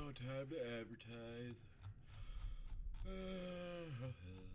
Oh, time to advertise. Let me see here.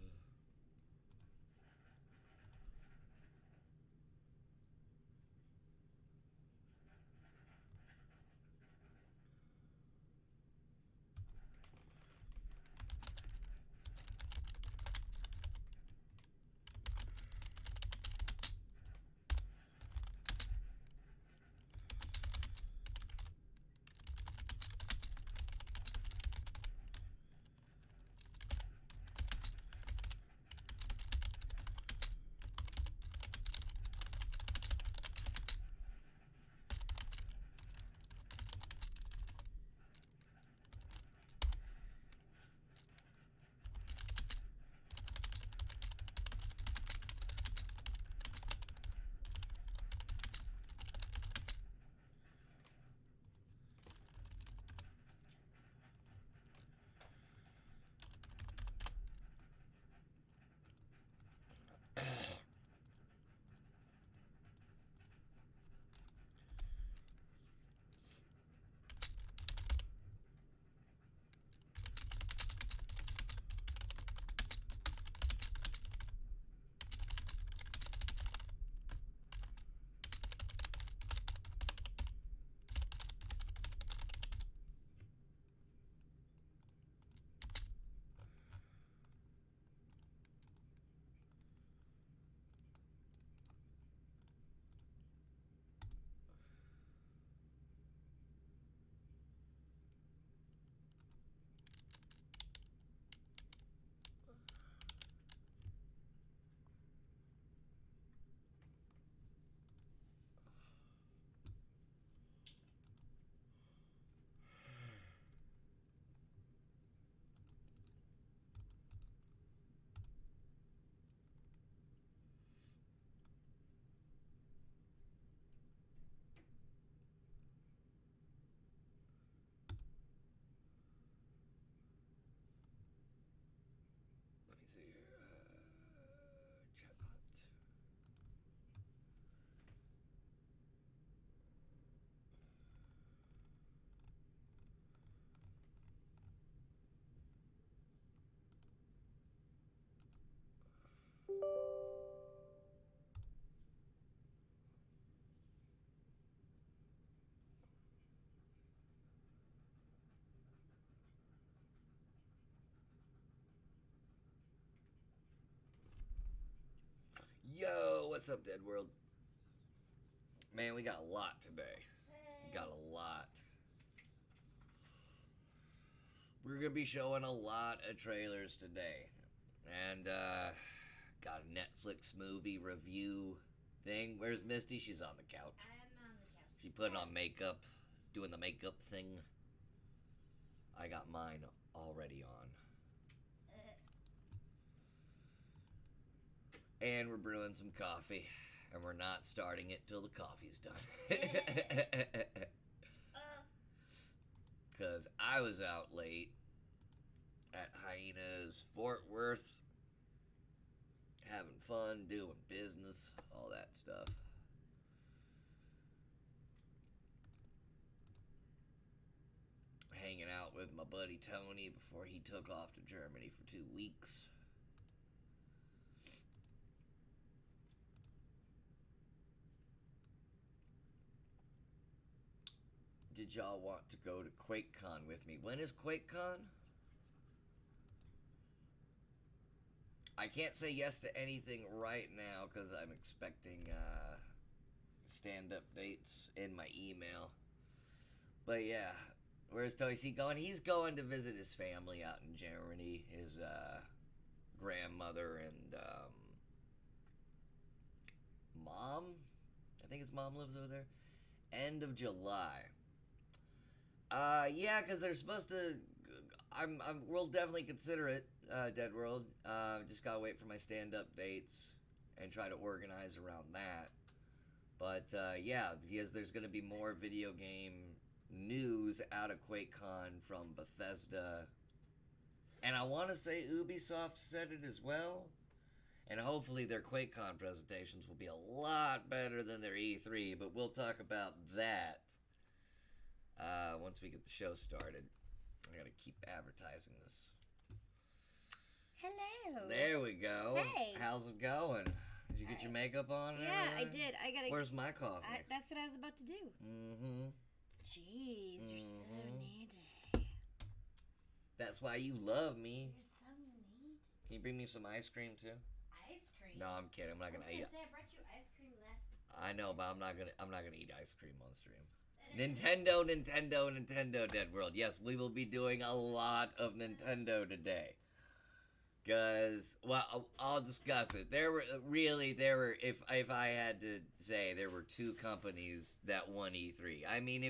Chatbot. Yo, what's up, Dead World? Man, we got a lot today. Got a lot. We're gonna be showing a lot of trailers today. And got a Netflix movie review thing. Where's Misty? She's on the couch. I'm on the couch. She putting on makeup, doing the makeup thing. I got mine already on. And we're brewing some coffee. And we're not starting it till the coffee's done. Because I was out late at Hyenas, Fort Worth, having fun, doing business, all that stuff. Hanging out with my buddy Tony before he took off to Germany for 2 weeks. Did y'all want to go to QuakeCon with me? When is QuakeCon? I can't say yes to anything right now because I'm expecting stand-up dates in my email. But yeah, where's Tony C going? He's going to visit his family out in Germany. His grandmother and mom. I think his mom lives over there. End of July. Yeah, because they're supposed to. We'll definitely consider it, Dead World. Just gotta wait for my stand-up dates and try to organize around that. But yeah, because there's gonna be more video game news out of QuakeCon from Bethesda, and I want to say Ubisoft said it as well. And hopefully their QuakeCon presentations will be a lot better than their E3, but we'll talk about that once we get the show started. I gotta keep advertising this. Hello. There we go. Hey. How's it going? Did you get your makeup on? Yeah, I did. I gotta. Where's my coffee? That's what I was about to do. Mm-hmm. Jeez, you're so needy. That's why you love me. You're so needy. Can you bring me some ice cream too? Ice cream. No, I'm kidding. I'm not gonna eat it. I brought you ice cream last. I know, but I'm not gonna eat ice cream on stream. Nintendo, Dead World. Yes, we will be doing a lot of Nintendo today. Cause, well, I'll discuss it. There were, if I had to say, there were two companies that won E3. I mean,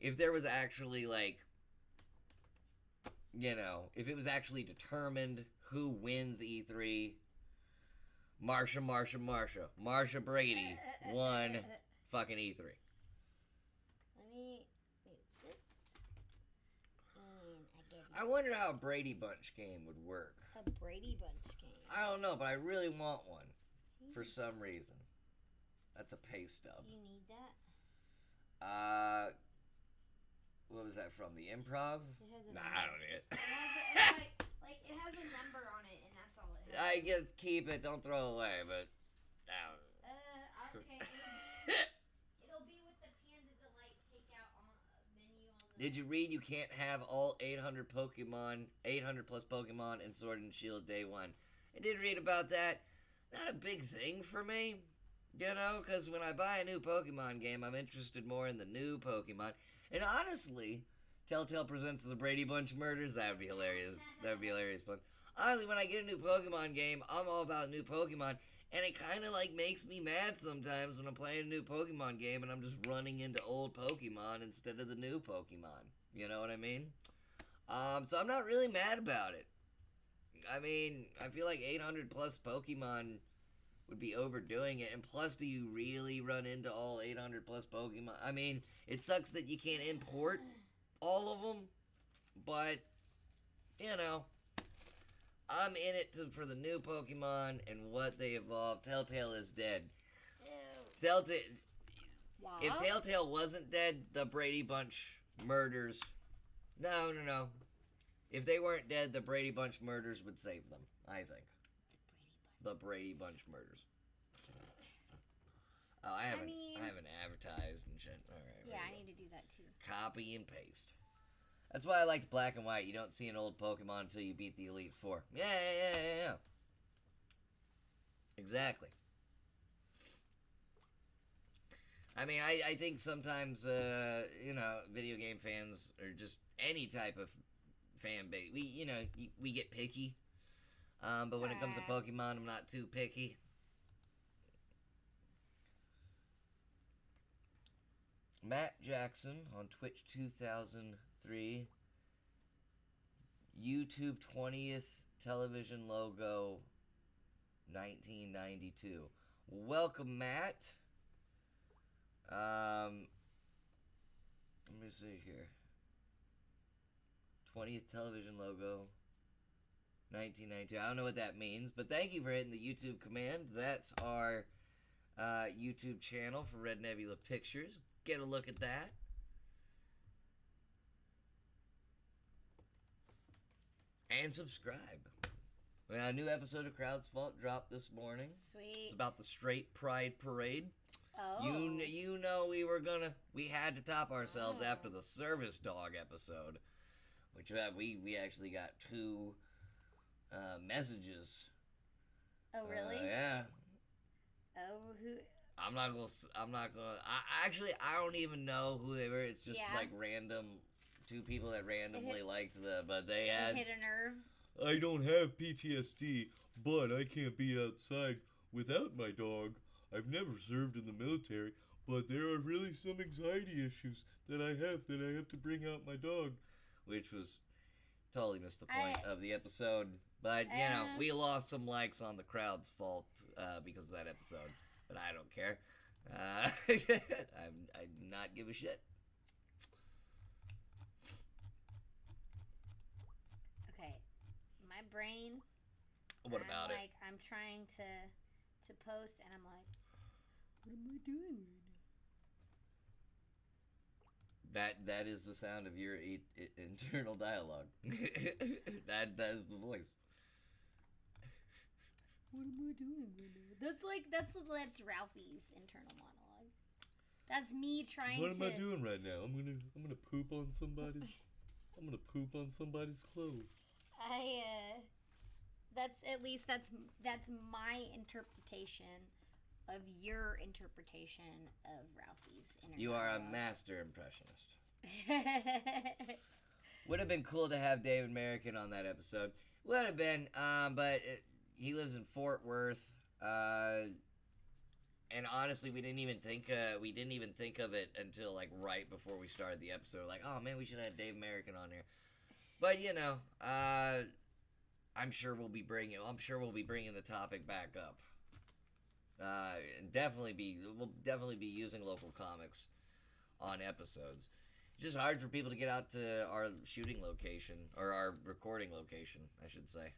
if there was actually like, you know, if it was actually determined who wins E3, Marsha Brady won fucking E3. Let me move this. And I get I wonder how a Brady Bunch game would work. a Brady Bunch game. I don't know, but I really want one for some reason. That's a pay stub. You need that? What was that from? The Improv? It has a Nah, number. I don't need it. It has a number on it, and that's all it has. I guess keep it, don't throw it away, but Okay. It'll be with the Panda Delight takeout menu on the... Did you read you can't have all 800 plus Pokemon in Sword and Shield day one? I did read about that. Not a big thing for me, you know, because when I buy a new Pokemon game, I'm interested more in the new Pokemon. And honestly, Telltale presents the Brady Bunch murders. That would be hilarious. That would be hilarious fun. Honestly, when I get a new Pokemon game, I'm all about new Pokemon. And it kind of like makes me mad sometimes when I'm playing a new Pokemon game and I'm just running into old Pokemon instead of the new Pokemon. You know what I mean? So I'm not really mad about it. I mean, I feel like 800 plus Pokemon would be overdoing it. And plus, do you really run into all 800 plus Pokemon? I mean, it sucks that you can't import all of them. But, you know, I'm in it for the new Pokemon and what they evolve. Telltale is dead. Telltale. Wow. If Telltale wasn't dead, the Brady Bunch murders. No. If they weren't dead, the Brady Bunch murders would save them, I think. The Brady Bunch murders. Oh, I haven't advertised and shit. All right. Yeah, I need to do that too. Copy and paste. That's why I liked Black and White. You don't see an old Pokemon until you beat the Elite Four. Yeah. Exactly. I mean, I think sometimes, you know, video game fans, or just any type of fan base, we get picky. But when it comes to Pokemon, I'm not too picky. Matt Jackson on Twitch 2003. YouTube 20th television logo 1992. Welcome, Matt. Let me see here. 20th television logo 1992. I don't know what that means, but thank you for hitting the YouTube command. That's our YouTube channel for Red Nebula Pictures. Get a look at that. And subscribe. We got a new episode of Crowd's Fault dropped this morning. Sweet. It's about the Straight Pride Parade. Oh. You know we had to top ourselves after the Service Dog episode, which we actually got 2 messages. Oh, really? Yeah. Oh, who? I'm not gonna. I don't even know who they were. It's just like random 2 people that randomly liked but they had. Hit a nerve. I don't have PTSD, but I can't be outside without my dog. I've never served in the military, but there are really some anxiety issues that I have to bring out my dog. Which was totally missed the point of the episode. But, you know, we lost some likes on the Crowd's Fault because of that episode. But I don't care. I do not give a shit. Okay. My brain. What about it? I'm trying to post, and I'm like, what am I doing right now? That is the sound of your internal dialogue. that is the voice. What am I doing right now? That's Ralphie's internal monologue. That's me trying What to. am I doing right now? I'm gonna poop on somebody's. I'm gonna poop on somebody's clothes. That's my interpretation of your interpretation of Ralphie's inner You are a monologue. master impressionist. Would have been cool to have David American on that episode. Would have been, but he lives in Fort Worth, and honestly, we didn't even think of it until like right before we started the episode. Like, oh man, we should have Dave American on here. But you know, I'm sure we'll be bringing the topic back up. And we'll definitely be using local comics on episodes. It's just hard for people to get out to our shooting location, or our recording location, I should say.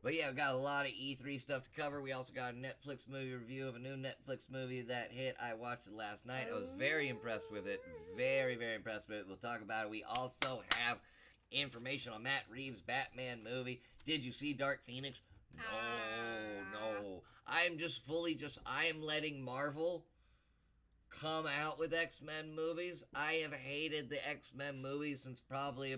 But yeah, we got a lot of E3 stuff to cover. We also got a Netflix movie review of a new Netflix movie that hit. I watched it last night. I was very impressed with it. Very, very impressed with it. We'll talk about it. We also have information on Matt Reeves' Batman movie. Did you see Dark Phoenix? No. I am letting Marvel come out with X-Men movies. I have hated the X-Men movies since probably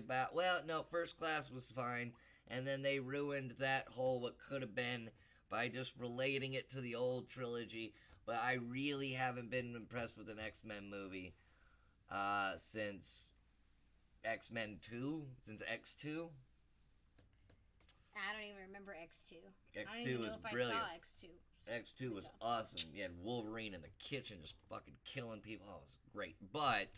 First Class was fine. And then they ruined that whole what could have been by just relating it to the old trilogy. But I really haven't been impressed with an X-Men movie since X-Men 2, since X2. I don't even remember X2. X2 was brilliant. I saw X2. X2 was awesome. You had Wolverine in the kitchen just fucking killing people. Oh, it was great. But,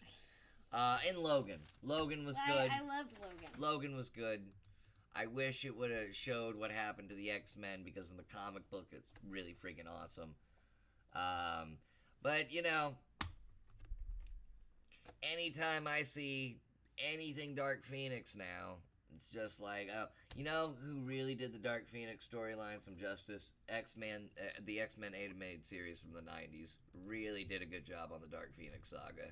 and Logan. Logan was good. I loved Logan. Logan was good. I wish it would have showed what happened to the X-Men, because in the comic book it's really freaking awesome. But, you know, anytime I see anything Dark Phoenix now, it's just like, you know who really did the Dark Phoenix storyline some justice? X-Men, the X-Men animated series from the 90s. Really did a good job on the Dark Phoenix saga.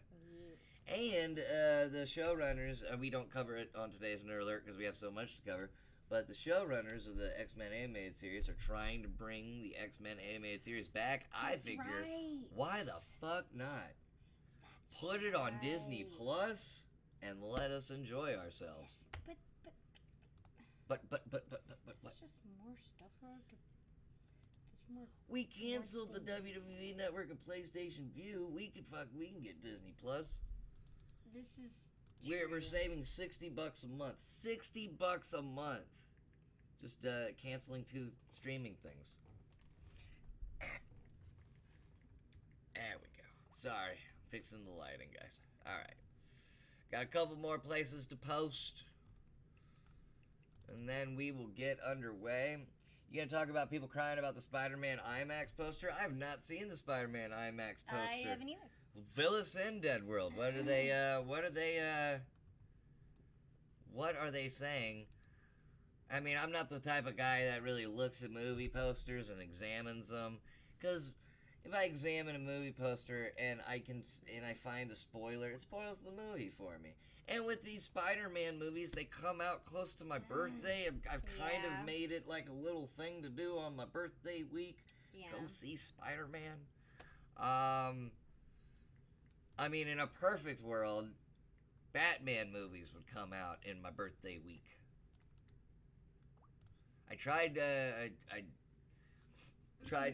And the showrunners, we don't cover it on today's Nerd Alert because we have so much to cover, but the showrunners of the X-Men animated series are trying to bring the X-Men animated series back. I figure, why the fuck not? Put it on Disney Plus and let us enjoy ourselves. But what? It's just more stuff. We canceled the WWE Network and PlayStation View. We can get Disney Plus. This is We're saving $60 a month. $60 a month. Just canceling 2 streaming things. There we go. Sorry, fixing the lighting, guys. All right, got a couple more places to post, and then we will get underway. You gonna talk about people crying about the Spider-Man IMAX poster? I have not seen the Spider-Man IMAX poster. I haven't either. Phyllis and Dead World. What are they saying? I mean, I'm not the type of guy that really looks at movie posters and examines them, because if I examine a movie poster and I find a spoiler, it spoils the movie for me. And with these Spider-Man movies, they come out close to my birthday. I've kind of made it like a little thing to do on my birthday week. Yeah. Go see Spider-Man. I mean, in a perfect world, Batman movies would come out in my birthday week. I tried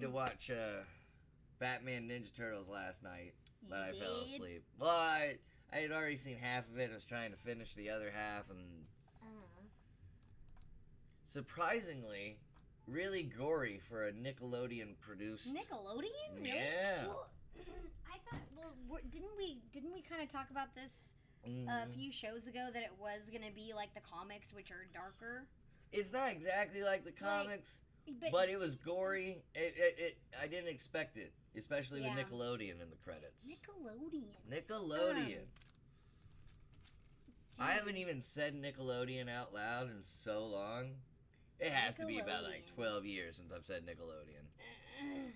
to watch Batman Ninja Turtles last night, but I fell asleep. Well, I had already seen half of it. I was trying to finish the other half, and surprisingly, really gory for a Nickelodeon produced. Nickelodeon? Really? Yeah. Well, I thought. Well, didn't we kind of talk about this a few shows ago, that it was gonna be like the comics, which are darker? It's not exactly like the comics, but it was gory. I didn't expect it, especially with Nickelodeon in the credits. Nickelodeon. I haven't even said Nickelodeon out loud in so long. It has to be about like Nickelodeon. 12 years since I've said Nickelodeon.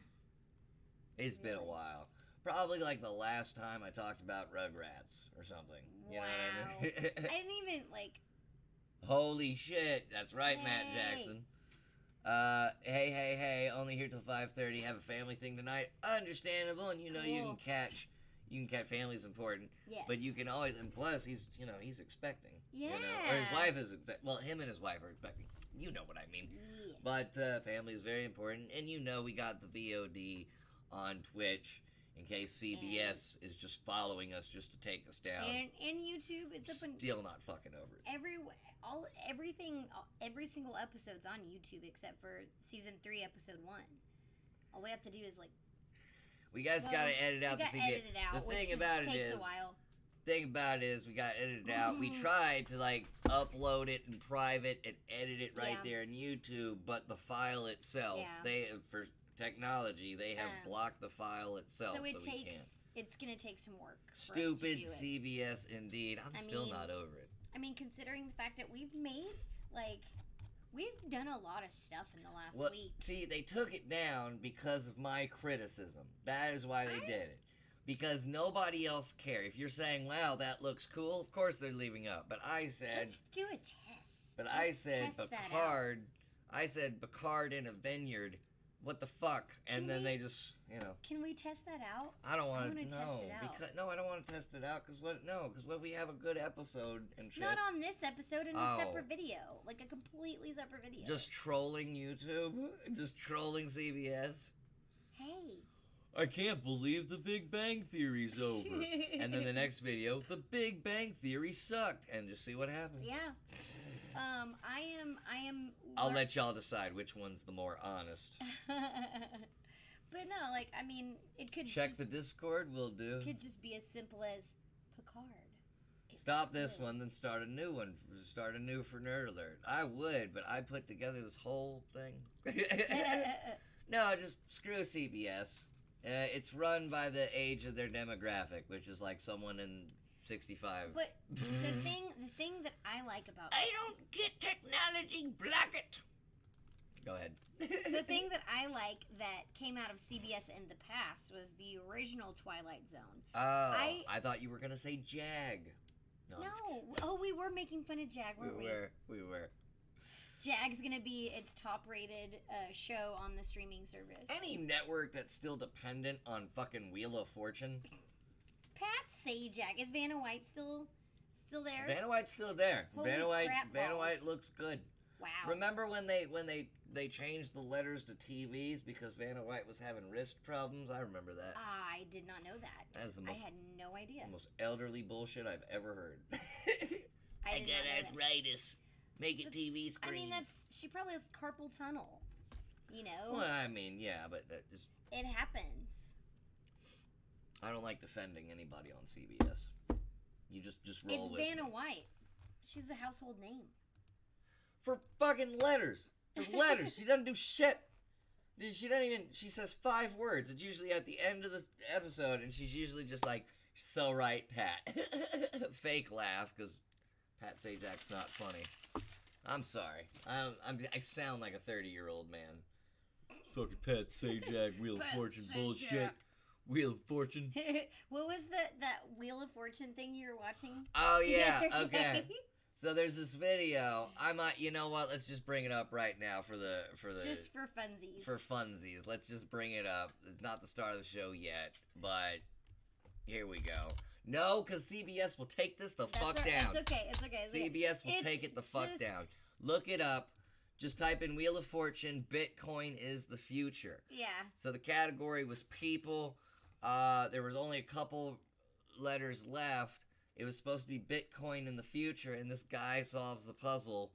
It's been a while. Probably like the last time I talked about Rugrats or something. You know what I mean? I didn't even like. Holy shit, that's right, Matt Hey. Jackson. Hey, only here till 5:30. Have a family thing tonight. Understandable, and you know you Cool. can catch family's important. Yes. But you can always, and plus he's expecting. You know, or his Yeah. wife is well, him and his wife are expecting. You know what I mean. Yeah. But family is very important, and you know we got the VOD on Twitch in case CBS is just following us just to take us down. And YouTube, it's up on Still not fucking over it. every single episode's on YouTube except for season 3, episode 1. All we have to do is like We guys well, gotta edit out we the gotta CBS. edit it out, The which thing just about it takes is, a while. thing about it is we got edited out. We tried to like upload it in private and edit it right Yeah. there in YouTube, but the file itself, Yeah. they for technology, they have Um, blocked the file itself, So so it we takes can't. it's gonna take some work. For us to Stupid do it. CBS indeed. I'm I still mean, not over it. I mean, considering the fact that we've done a lot of stuff in the last Well, week. see, they took it down because of my criticism. That is why they did it. Because nobody else cared. If you're saying, wow, that looks cool, of course they're leaving up. But I said, Let's do a test. but I Let's said test that out. Picard, I said Picard in a vineyard. What the fuck? And Can then we- they just, Can we test that out? I don't want wanna to, test no. it out. Because, no, I don't want to test it out. Because what if we have a good episode and shit? Not on this episode, in a Oh. separate video. Like a completely separate video. Just trolling YouTube? Just trolling CBS? Hey. I can't believe the Big Bang Theory's over. And then the next video, the Big Bang Theory sucked, and just see what happens. Yeah. I am. I'll let y'all decide which one's the more honest. But no, like I mean, it could Check just, the Discord, will do. could just be as simple as Picard. It's Stop this good. one, then start a new one. Start a new for Nerd Alert. I would, but I put together this whole thing. No, just screw CBS. It's run by the age of their demographic, which is like someone in 65. But the thing that I like about I don't get technology, block it. Go ahead. the thing that I like that came out of CBS in the past was the original Twilight Zone. Oh, I thought you were gonna say Jag. I'm just No, oh, we were making fun of Jag, weren't we? We were. Jag's gonna be its top-rated show on the streaming service. Any network that's still dependent on fucking Wheel of Fortune. Pat Sajak, is Vanna White still there? Vanna White's still there. Holy Vanna White crap balls. looks good. Wow. Remember when they changed the letters to TVs because Vanna White was having wrist problems? I remember that. I did not know that. That is the most- I had no idea. The most elderly bullshit I've ever heard. I did not know that. arthritis. Make it TV screens. I mean, she probably has carpal tunnel. You know, Well, I mean, yeah, but that just it happens. I don't like defending anybody on CBS. You just roll It's with Vanna me. White. She's a household name. For fucking letters. For letters. She doesn't do shit. She doesn't even. She says 5 words. It's usually at the end of the episode, and she's usually just like, "So right, Pat." Fake laugh because Pat Sajak's not funny. I'm sorry. I sound like a 30-year-old man. Fucking Pat Sajak, Wheel of Pat Fortune Sajak. bullshit. Wheel of Fortune. What was that Wheel of Fortune thing you were watching? Oh the yeah. other Okay. day? So there's this video. I might. You know what? Let's just bring it up right now for the Just for funsies. for funsies. Let's just bring it up. It's not the start of the show yet, but here we go. No, because CBS will take this the fuck down. It's okay. It's okay. CBS will It's take it the fuck just- down. Look it up. Just type in Wheel of Fortune, Bitcoin is the future. Yeah. So the category was people. There was only a couple letters left. It was supposed to be Bitcoin in the future, and this guy solves the puzzle.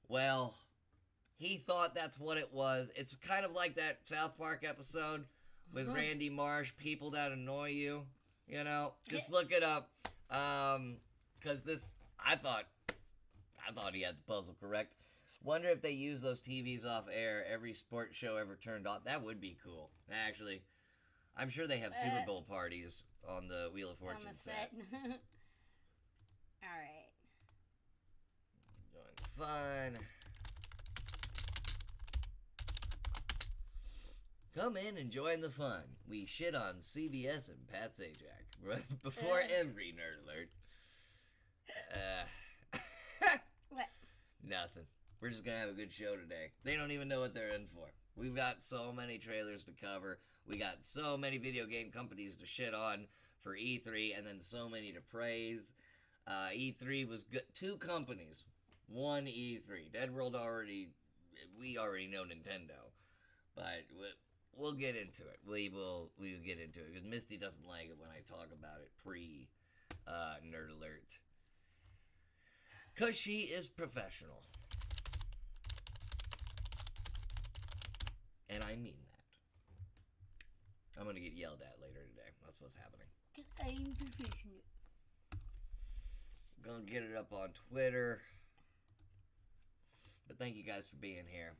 Well, he thought that's what it was. It's kind of like that South Park episode with Randy Marsh, people that annoy you. You know, just look it up. Because this, I thought he had the puzzle correct. Wonder if they use those TVs off air every sports show ever turned on. That would be cool. Actually, I'm sure they have Super Bowl parties on the Wheel of On Fortune the set. All right. Doing fun. Come in and join the fun. We shit on CBS and Pat Sajak before every Nerd Alert. What? Nothing. We're just gonna have a good show today. They don't even know what they're in for. We've got so many trailers to cover. We got so many video game companies to shit on for E3, and then so many to praise. E3 was good. 2 companies. 1 E3. Dead World we already know Nintendo. But we'll get into it. We will get into it. Because Misty doesn't like it when I talk about it Nerd Alert. Because she is professional. And I mean that. I'm going to get yelled at later today. That's what's happening. I'm professional. Gonna get it up on Twitter. But thank you guys for being here.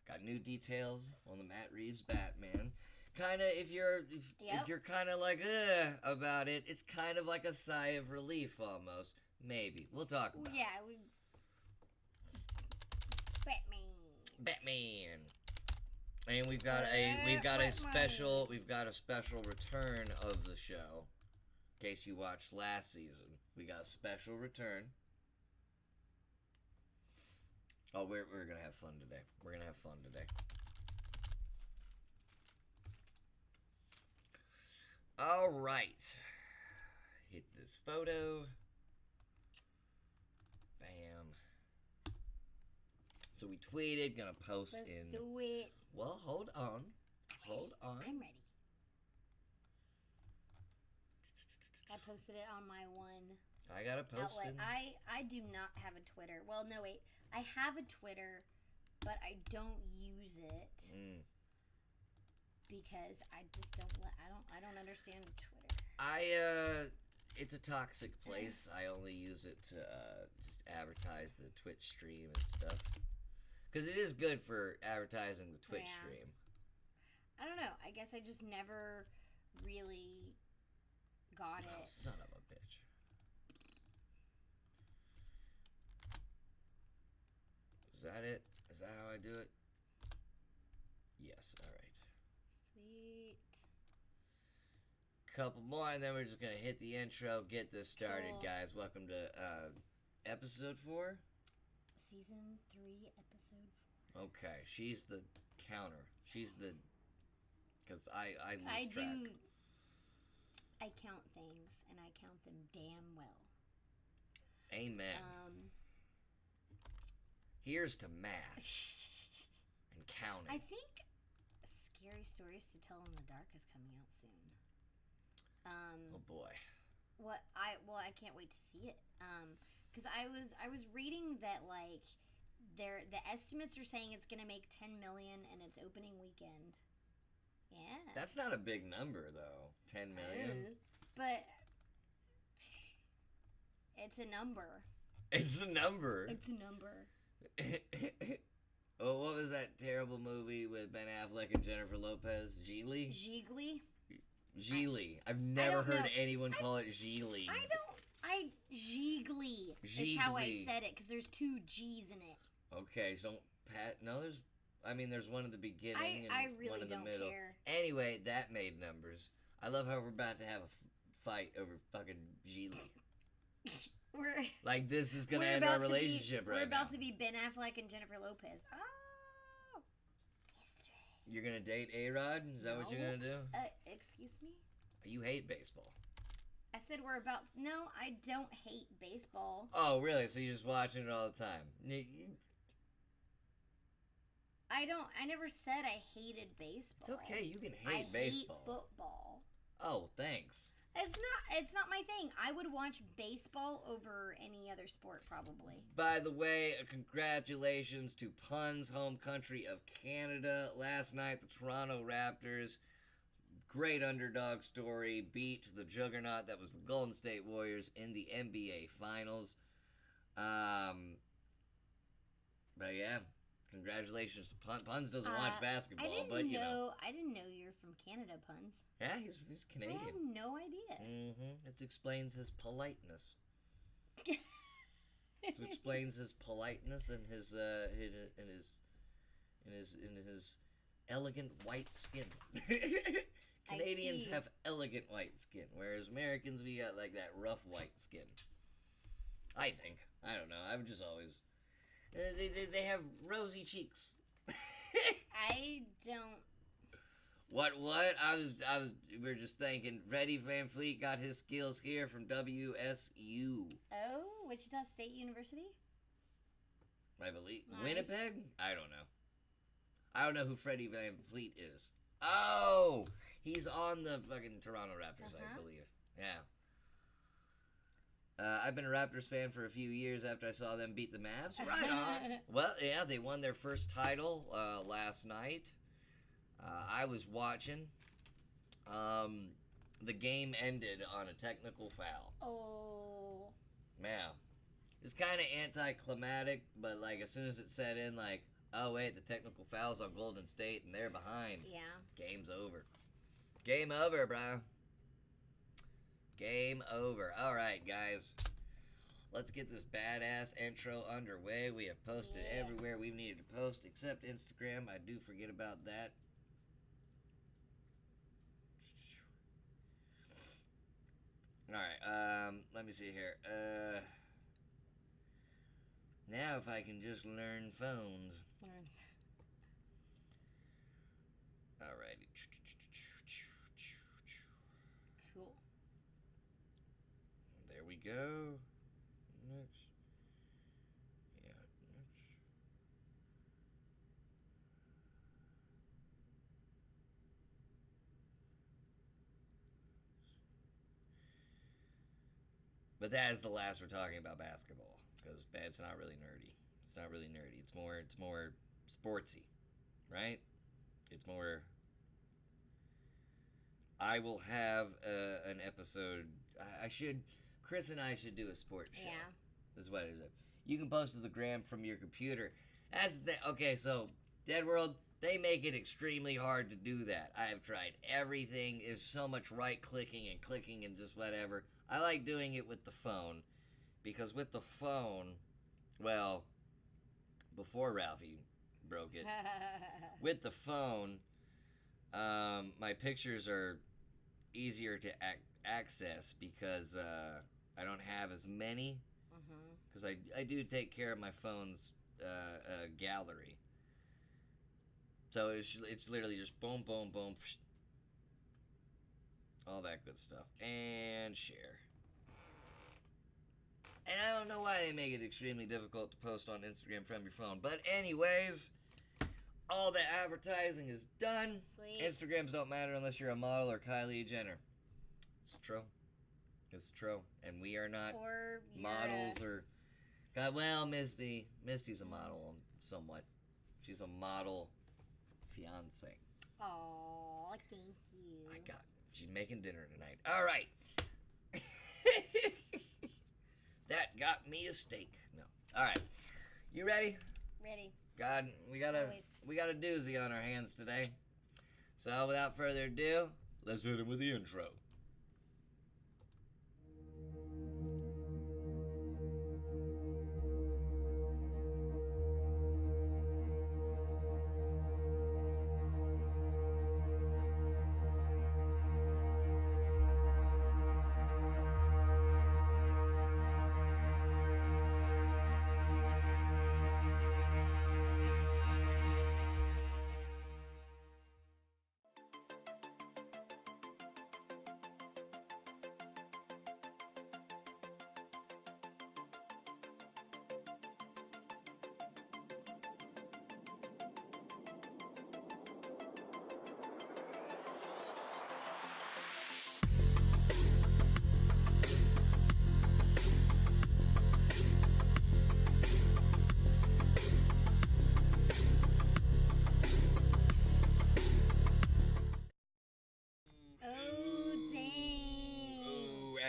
Got new details on the Matt Reeves Batman. Kinda, if you're kinda like, about it, it's kind of like a sigh of relief almost. Maybe. We'll talk about it. Yeah, Batman. And we've got a special return of the show. In case you watched last season, we got a special return. Oh, we're gonna have fun today. All right. Hit this photo. Bam. So we tweeted, gonna post let's in. do it. Well, hold on. I'm ready. I posted it on my one I gotta post outlet. it. I do not have a Twitter. Well, no, wait. I have a Twitter, but I don't use it because I just don't. I don't understand Twitter. It's a toxic place. I only use it to just advertise the Twitch stream and stuff. Because it is good for advertising the Twitch stream. I don't know. I guess I just never really got it. Oh, son of a bitch. Is that it? Is that how I do it? Yes, alright. Sweet. Couple more, and then we're just gonna hit the intro, get this started, Cool. guys. Welcome to episode 4? Season 3, episode 4. Okay, she's the counter. She's the... Because I lose track. I count things, and I count them damn well. Amen. Here's to math and counting. I think Scary Stories to Tell in the Dark is coming out soon. Oh boy. I can't wait to see it. Because I was reading that like the estimates are saying it's gonna make 10 million in its opening weekend. Yeah. That's not a big number though. 10 million. But it's a number. It's a number. It's a number. Oh, what was that terrible movie with Ben Affleck and Jennifer Lopez? Geely? Geely. I've never heard anyone call it Geely. Geely is how I said it, because there's 2 G's in it. Okay, so there's one at the beginning and I really one in the don't middle. care. Anyway, that made numbers. I love how we're about to have a fight over fucking Geely. Like, this is gonna end our relationship right now. We're about to be Ben Affleck and Jennifer Lopez. Oh, yesterday. You're gonna date A-Rod? Is that what you're gonna do? Excuse me? You hate baseball. I said no, I don't hate baseball. Oh, really? So you're just watching it all the time? I never said I hated baseball. It's okay, you can hate baseball. I hate football. Oh, thanks. It's not my thing. I would watch baseball over any other sport, probably. By the way, congratulations to Pun's home country of Canada. Last night, the Toronto Raptors, great underdog story, beat the juggernaut that was the Golden State Warriors in the NBA Finals. But yeah, congratulations to Pun. Puns doesn't watch basketball, but you know. I didn't know you're from Canada, Puns. Yeah, he's Canadian. I had no idea. It explains his politeness. It explains his politeness and his in his elegant white skin. Canadians see. have elegant white skin, whereas Americans, we got like that rough white skin. I think. I don't know. I've just always. They have rosy cheeks. I don't. What? We were just thinking. Freddie Van Fleet got his skills here from WSU. Oh, Wichita State University? I believe. Nice. Winnipeg? I don't know. I don't know who Freddie Van Fleet is. Oh! He's on the fucking Toronto Raptors, I believe. Yeah. I've been a Raptors fan for a few years after I saw them beat the Mavs. Right on. Well, yeah, they won their first title last night. I was watching. The game ended on a technical foul. Oh. Yeah. It's kind of anticlimactic, but like as soon as it set in, like, oh wait, the technical foul's on Golden State and they're behind. Yeah. Game's over. Game over, bro. Game over. All right, guys. Let's get this badass intro underway. We have posted everywhere we needed to post except Instagram. I do forget about that. All right. Let me see here. Now if I can just learn phones. Alrighty. Cool. There we go. Next. Yeah, next. But that is the last we're talking about basketball, because it's not really nerdy. It's not really nerdy. It's more sportsy, right? It's more. I will have an episode. Chris and I should do a sports show. Yeah. Is what it is. You can post to the gram from your computer. Okay, so Dead World, they make it extremely hard to do that. I have tried everything. There's so much right clicking and just whatever. I like doing it with the phone, because with the phone, well, before Ralphie broke it, with the phone, my pictures are easier to access because I don't have as many. Because I do take care of my phone's gallery. So it's literally just boom, boom, boom, all that good stuff. And share. And I don't know why they make it extremely difficult to post on Instagram from your phone. But anyways, all the advertising is done. Sweet. Instagrams don't matter unless you're a model or Kylie Jenner. It's true. It's true. And we are not Or you're models or... God, well, Misty's a model somewhat. She's a model fiance. Aw, thank you. She's making dinner tonight. All right. That got me a steak. No. All right. You ready? Ready. God, we got a doozy on our hands today. So without further ado, let's hit him with the intro.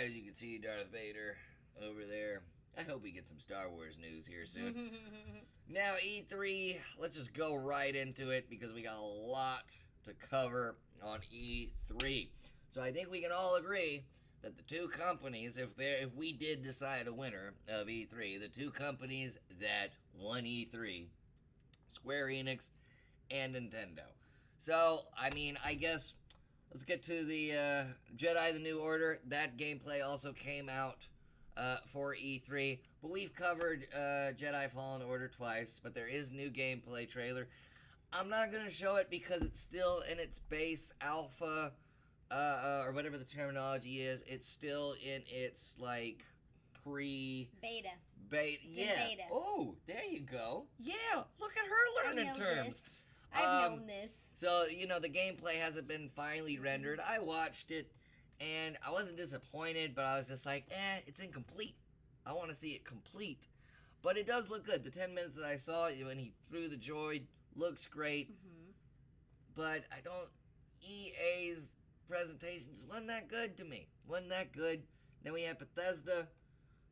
As you can see, Darth Vader over there. I hope we get some Star Wars news here soon. Now, E3, let's just go right into it because we got a lot to cover on E3. So I think we can all agree that the two companies, if we did decide a winner of E3, the two companies that won E3, Square Enix and Nintendo. So, I mean, I guess let's get to the Jedi: The New Order. That gameplay also came out for E3, but we've covered Jedi Fallen Order twice, but there is new gameplay trailer. I'm not going to show it because it's still in its base alpha, or whatever the terminology is. It's still in its, like, Beta. Yeah. Beta. Oh, there you go. Yeah, look at her learning I know terms. This. I've known this. So, the gameplay hasn't been finally rendered. I watched it, and I wasn't disappointed, but I was just like, it's incomplete. I want to see it complete. But it does look good. The 10 minutes that I saw when he threw the droid looks great. Mm-hmm. But I don't... EA's presentations wasn't that good to me. Wasn't that good. Then we had Bethesda,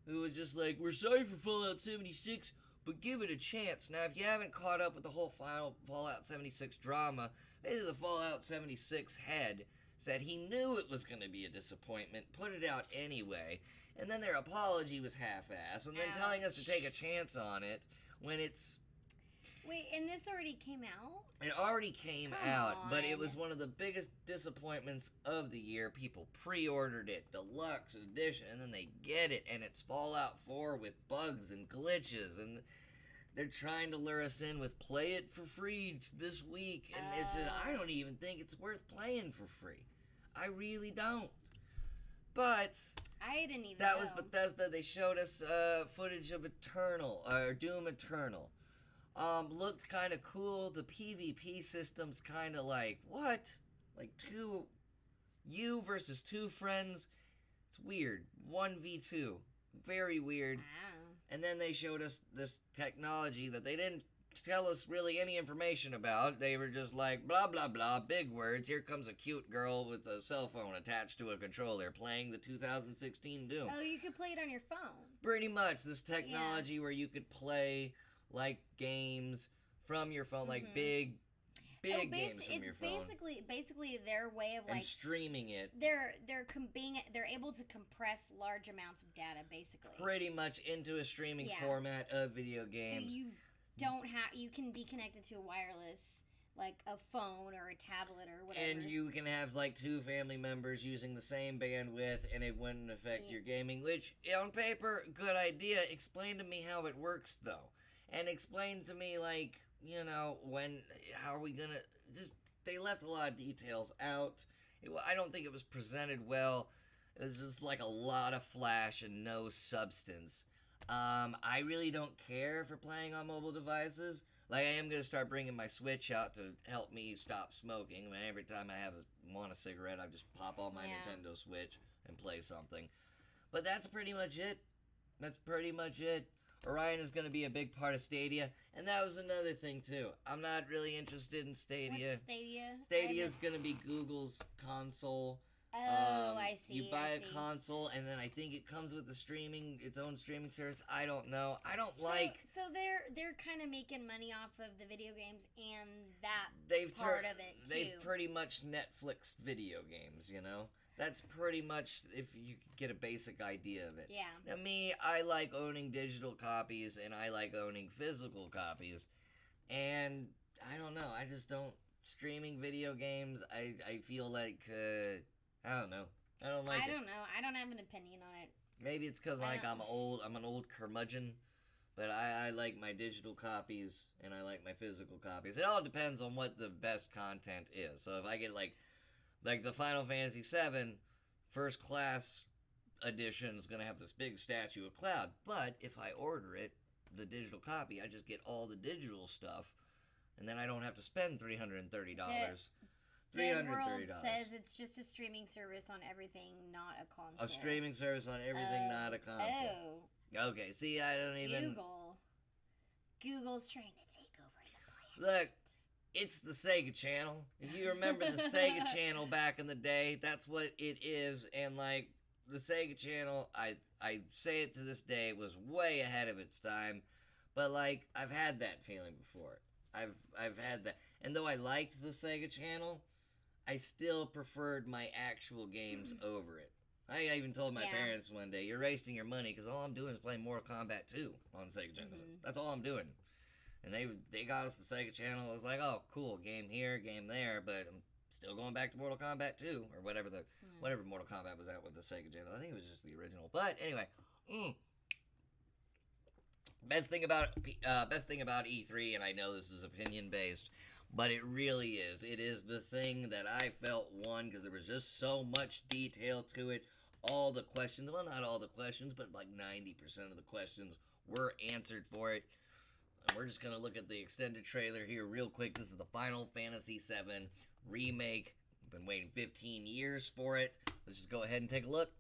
who was just like, we're sorry for Fallout 76, but give it a chance. Now, if you haven't caught up with the whole Fallout 76 drama, this is a Fallout 76 head said he knew it was going to be a disappointment, put it out anyway, and then their apology was half-assed, and then telling us to take a chance on it when it's... Wait, and this already came out? It already came Come out, but it on. was one of the biggest disappointments of the year. People pre-ordered it, deluxe edition, and then they get it, and it's Fallout 4 with bugs and glitches, and they're trying to lure us in with play it for free this week, and it's just, I don't even think it's worth playing for free. I really don't. But I didn't even that know. was Bethesda. They showed us footage of Doom Eternal. Looked kind of cool. The PvP system's kind of like, what? Like you versus two friends? It's weird. 1v2. Very weird. Wow. And then they showed us this technology that they didn't tell us really any information about. They were just like, blah, blah, blah, big words. Here comes a cute girl with a cell phone attached to a controller playing the 2016 Doom. Oh, you could play it on your phone. Pretty much. This technology where you could play, like, games from your phone, like big games from your phone. It's basically their way of, like... And streaming it. They're able to compress large amounts of data, basically. Pretty much into a streaming format of video games. So you can be connected to a wireless, like a phone or a tablet or whatever. And you can have like two family members using the same bandwidth and it wouldn't affect your gaming, which on paper, good idea. Explain to me how it works though. And explain to me like, how are we gonna, they left a lot of details out. I don't think it was presented well. It was just like a lot of flash and no substance. I really don't care for playing on mobile devices. Like, I am going to start bringing my Switch out to help me stop smoking. I mean, every time I want a cigarette, I just pop on my Nintendo Switch and play something. But that's pretty much it. Orion is going to be a big part of Stadia. And that was another thing, too. I'm not really interested in Stadia. What's Stadia? Stadia is going to be Google's console. Oh, I see. You buy a console, and then I think it comes with its own streaming service. I don't know. So they're kind of making money off of the video games and that part of it too. They've pretty much Netflixed video games. That's pretty much if you get a basic idea of it. Yeah. Now me, I like owning digital copies, and I like owning physical copies, and I don't know. I just don't streaming video games. I feel like. I don't know. I don't like it. I don't know. I don't have an opinion on it. Maybe it's because I'm an old curmudgeon, but I like my digital copies and I like my physical copies. It all depends on what the best content is. So if I get like the Final Fantasy VII First Class edition is going to have this big statue of Cloud, but if I order it, the digital copy, I just get all the digital stuff, and then I don't have to spend $330. Dead World says it's just a streaming service on everything, not a console. A streaming service on everything, not a console. Oh. Okay, see, I don't even... Google's trying to take over the planet. Look, it's the Sega Channel. If you remember the Sega Channel back in the day, that's what it is. And, like, the Sega Channel, I say it to this day, was way ahead of its time. But, like, I've had that feeling before. I've had that. And though I liked the Sega Channel, I still preferred my actual games over it. I even told my parents one day, you're wasting your money because all I'm doing is playing Mortal Kombat 2 on Sega Genesis. That's all I'm doing. And they got us the Sega channel. It was like, oh, cool, game here, game there, but I'm still going back to Mortal Kombat 2 or whatever Mortal Kombat was out with the Sega channel. I think it was just the original. But anyway, best thing about E3, and I know this is opinion based, but it really is. It is the thing that I felt won because there was just so much detail to it. All the questions, well, not all the questions, but like 90% of the questions were answered for it. And we're just going to look at the extended trailer here real quick. This is the Final Fantasy VII Remake. I've been waiting 15 years for it. Let's just go ahead and take a look.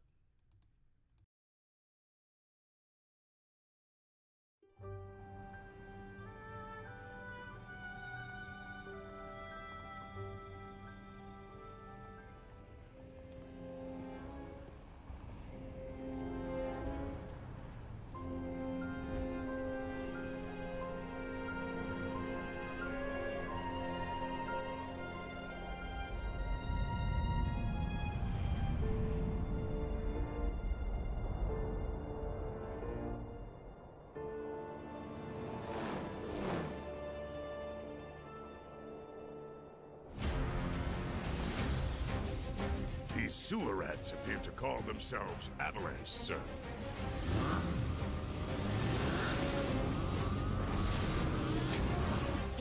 These sewer rats appear to call themselves Avalanche, sir.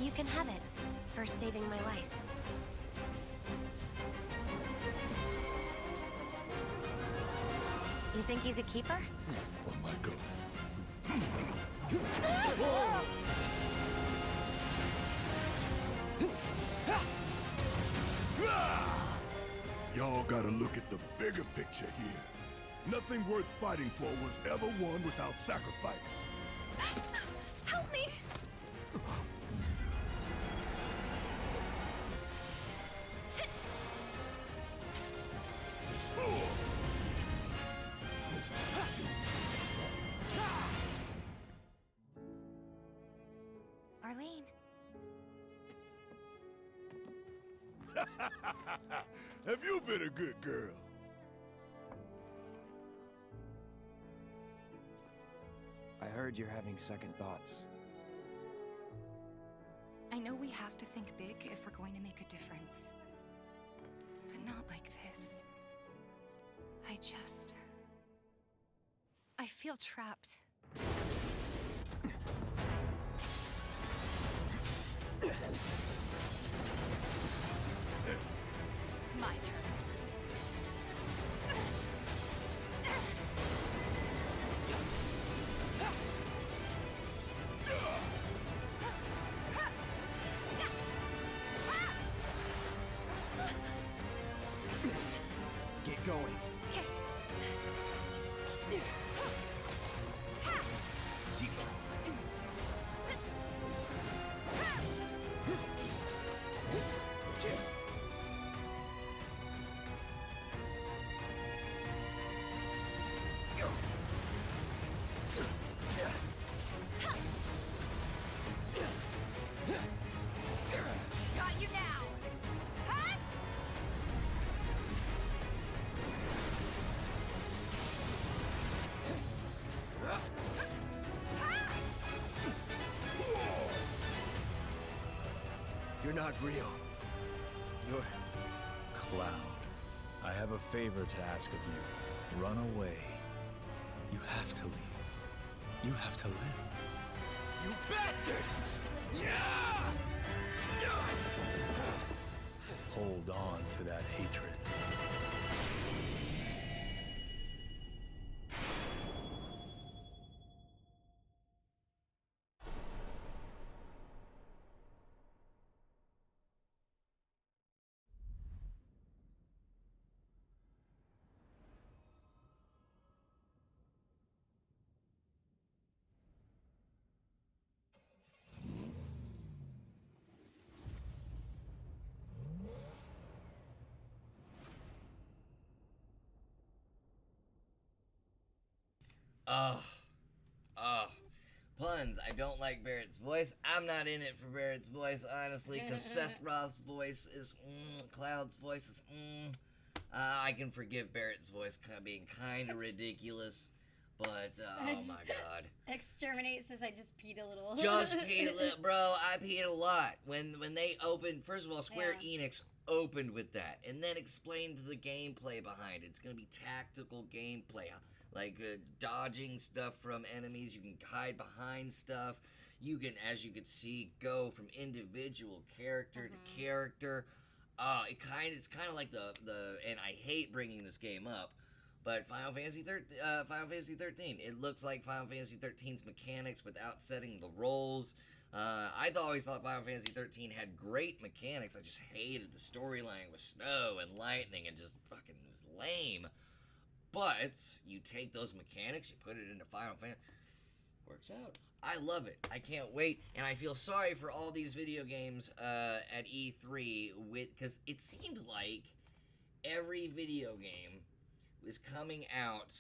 You can have it for saving my life. You think he's a keeper? Oh my god. Y'all gotta look at the bigger picture here. Nothing worth fighting for was ever won without sacrifice. Help me! Arlene. Have you been a good girl? I heard you're having second thoughts. I know we have to think big if we're going to make a difference. But not like this. I feel trapped. My turn. Get going. Okay. Got you now. Huh? You're not real. You're... Cloud. I have a favor to ask of you. Run away. You have to leave. You have to live. You bastard! Yeah! Hold on to that hatred. Puns. I don't like Barrett's voice. I'm not in it for Barrett's voice, honestly, because Seth Roth's voice is Cloud's voice is I can forgive Barrett's voice being kind of ridiculous, But oh my god. Exterminate says I just peed a little. Just peed a little, bro. I peed a lot when they opened. First of all, Square Enix opened with that, and then explained the gameplay behind it. It's gonna be tactical gameplay, like dodging stuff from enemies. You can hide behind stuff. You can, as you can see, go from individual character to character. It's kind of like the and I hate bringing this game up, but Final Fantasy 13. It looks like Final Fantasy 13's mechanics without setting the roles. I always thought Final Fantasy 13 had great mechanics. I just hated the storyline with snow and lightning and just fucking it was lame. But you take those mechanics, you put it into Final Fantasy, works out. I love it. I can't wait, and I feel sorry for all these video games at E3 because it seemed like every video game was coming out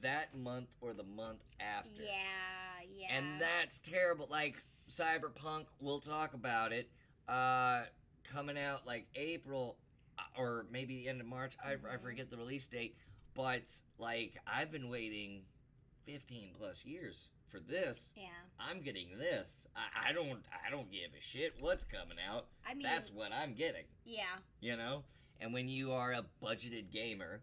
that month or the month after. Yeah. And that's terrible. Like Cyberpunk, we'll talk about it. Coming out like April or maybe the end of March. I forget the release date, but like I've been waiting 15 plus years for this. Yeah. I'm getting this. I don't give a shit what's coming out. I mean, that's what I'm getting. Yeah. You know? And when you are a budgeted gamer,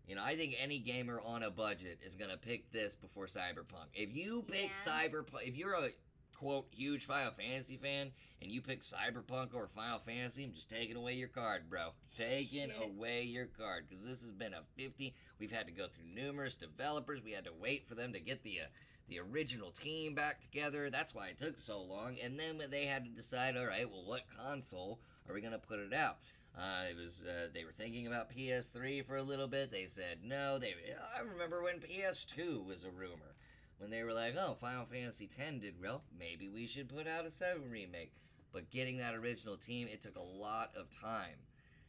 you know, I think any gamer on a budget is going to pick this before Cyberpunk. If you pick Cyberpunk, if you're a quote huge Final Fantasy fan and you pick Cyberpunk or Final Fantasy, I'm just taking away your card, bro. Taking away your card, because this has been a 50. We've had to go through numerous developers. We had to wait for them to get the original team back together. That's why it took so long. And then they had to decide, all right, well, what console are we going to put it out? They were thinking about PS3 for a little bit. They said no. I remember when PS2 was a rumor. When they were like, oh, Final Fantasy X did well, maybe we should put out a 7 remake. But getting that original team, it took a lot of time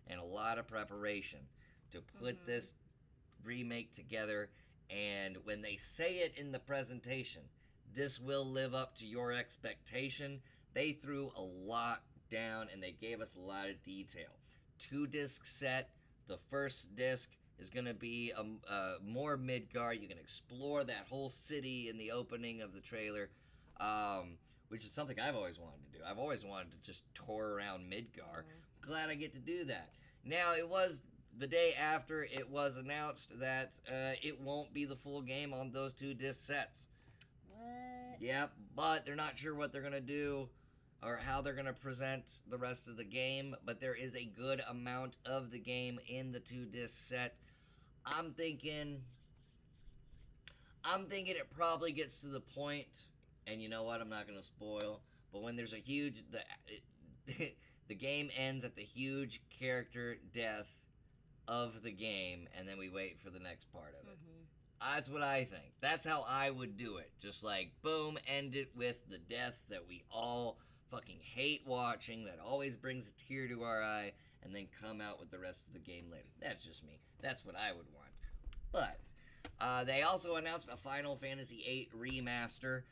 and a lot of preparation to put this remake together. And when they say it in the presentation, this will live up to your expectation, they threw a lot down and they gave us a lot of detail. 2-disc set. The first disc is going to be more Midgar. You can explore that whole city in the opening of the trailer, which is something I've always wanted to do. I've always wanted to just tour around Midgar. Glad I get to do that. Now, it was the day after it was announced that it won't be the full game on those 2-disc sets. What? Yep, but they're not sure what they're going to do or how they're going to present the rest of the game, but there is a good amount of the game in the 2-disc set. I'm thinking it probably gets to the point, and you know what, I'm not going to spoil, but when there's a huge, the game ends at the huge character death of the game, and then we wait for the next part of it. That's what I think. That's how I would do it. Just like, boom, end it with the death that we all fucking hate watching, that always brings a tear to our eye, and then come out with the rest of the game later. That's just me. That's what I would want. But they also announced a Final Fantasy VIII remaster.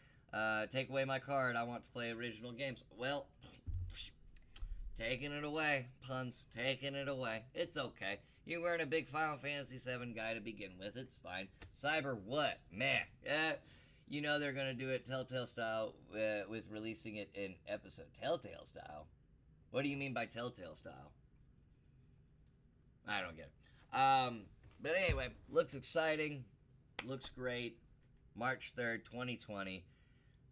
Take away my card. I want to play original games. Well, taking it away. Puns. Taking it away. It's okay. You weren't a big Final Fantasy VII guy to begin with. It's fine. Cyber what? Meh. You know they're going to do it Telltale style with releasing it in episode. Telltale style? What do you mean by Telltale style? I don't get it. But anyway, looks exciting. Looks great. March 3rd, 2020.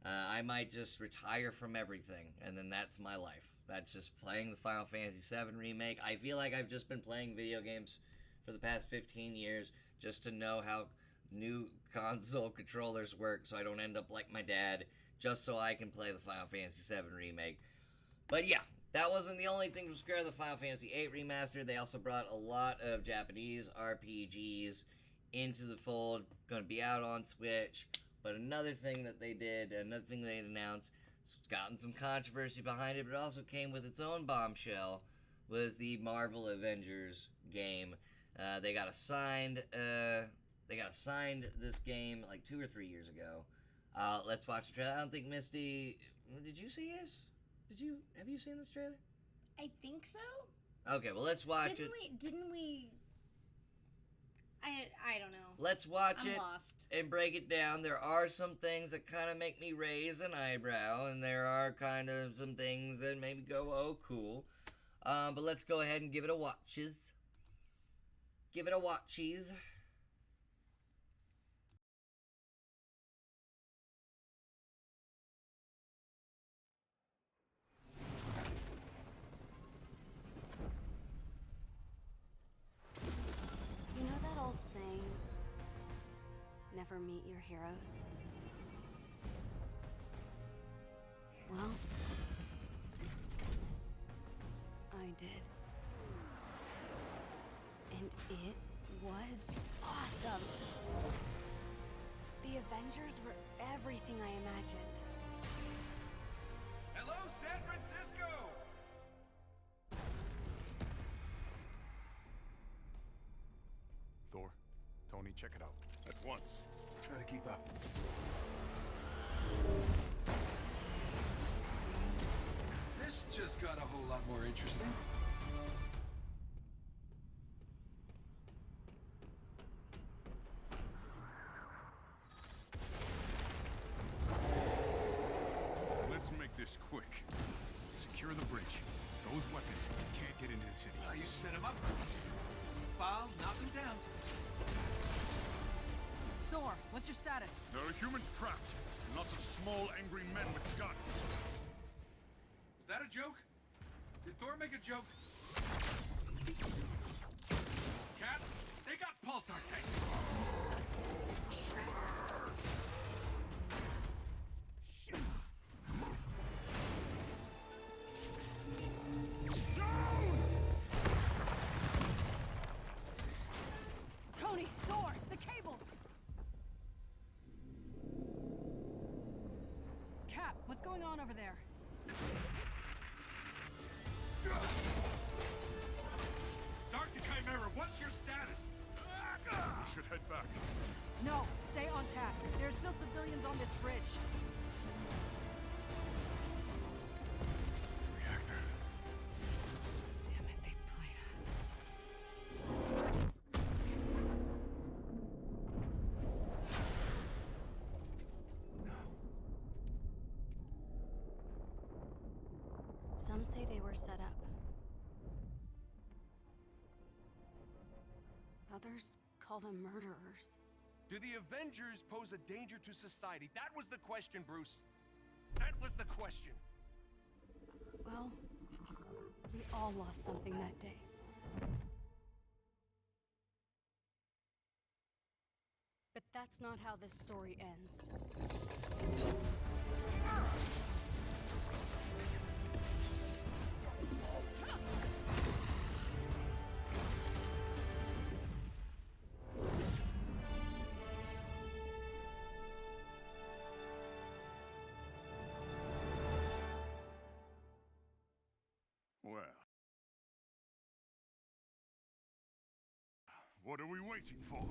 I might just retire from everything, and then that's my life. That's just playing the Final Fantasy VII Remake. I feel like I've just been playing video games for the past 15 years just to know how new console controllers work so I don't end up like my dad, just so I can play the Final Fantasy VII Remake. But yeah, that wasn't the only thing from Square, the Final Fantasy VIII Remaster. They also brought a lot of Japanese RPGs into the fold, going to be out on Switch. But another thing that they did, another thing they announced, it's gotten some controversy behind it, but it also came with its own bombshell, was the Marvel Avengers game. They got assigned this game like 2 or 3 years ago. Let's watch the trailer. I don't think Misty, did you see this? Have you seen this trailer? I think so. Okay, well let's watch Didn't we I don't know. Let's watch I'm it lost. and break it down. There are some things that kind of make me raise an eyebrow, and there are kind of some things that make me go, oh, cool. But let's go ahead and give it a watches. Give it a watchies. You know that old saying, never meet your heroes? Well, I did. And it was awesome. The Avengers were everything I imagined. Hello, San Francisco! Thor, Tony, check it out. At once. Try to keep up. This just got a whole lot more interesting. Let's make this quick. Secure the bridge. Those weapons can't get into the city. You set him up. Foul, knock him down. Thor, what's your status? There are humans trapped. Lots of small, angry men with guns. Was that a joke? Did Thor make a joke? Cat, they got pulsar tanks. Tony, Thor, the cables! Cap, what's going on over there? Start to Chimera, what's your status? We should head back. No, stay on task. There are still civilians on this bridge. Reactor. Damn it, they played us. Some say they were set up. Others call them murderers. Do the Avengers pose a danger to society? That was the question, Bruce. That was the question. Well, we all lost something that day. But that's not how this story ends. Well. What are we waiting for?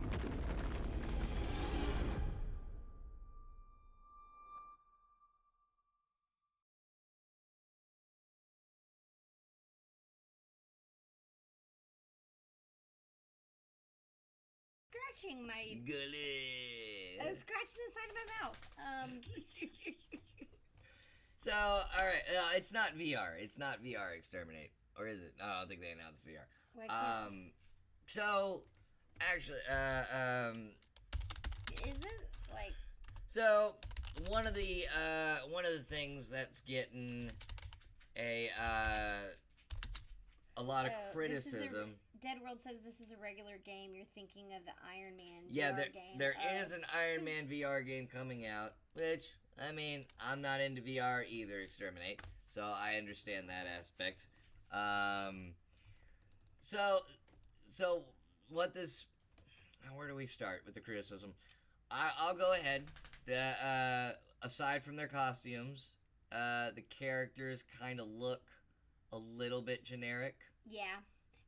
Scratching my. Gully. Scratching the side of my mouth. So, alright, it's not VR. It's not VR Exterminate. Or is it? No, I don't think they announced VR. Why can't- So, actually, Is it like? so, one of the things that's getting a lot of Oh, criticism. Dead World says this is a regular game. You're thinking of the Iron Man Yeah, VR game. there is an Iron Man VR game coming out, which, I mean, I'm not into VR either, Exterminate, so I understand that aspect. So what this... Where do we start with the criticism? I'll go ahead. Aside from their costumes, the characters kind of look a little bit generic. Yeah,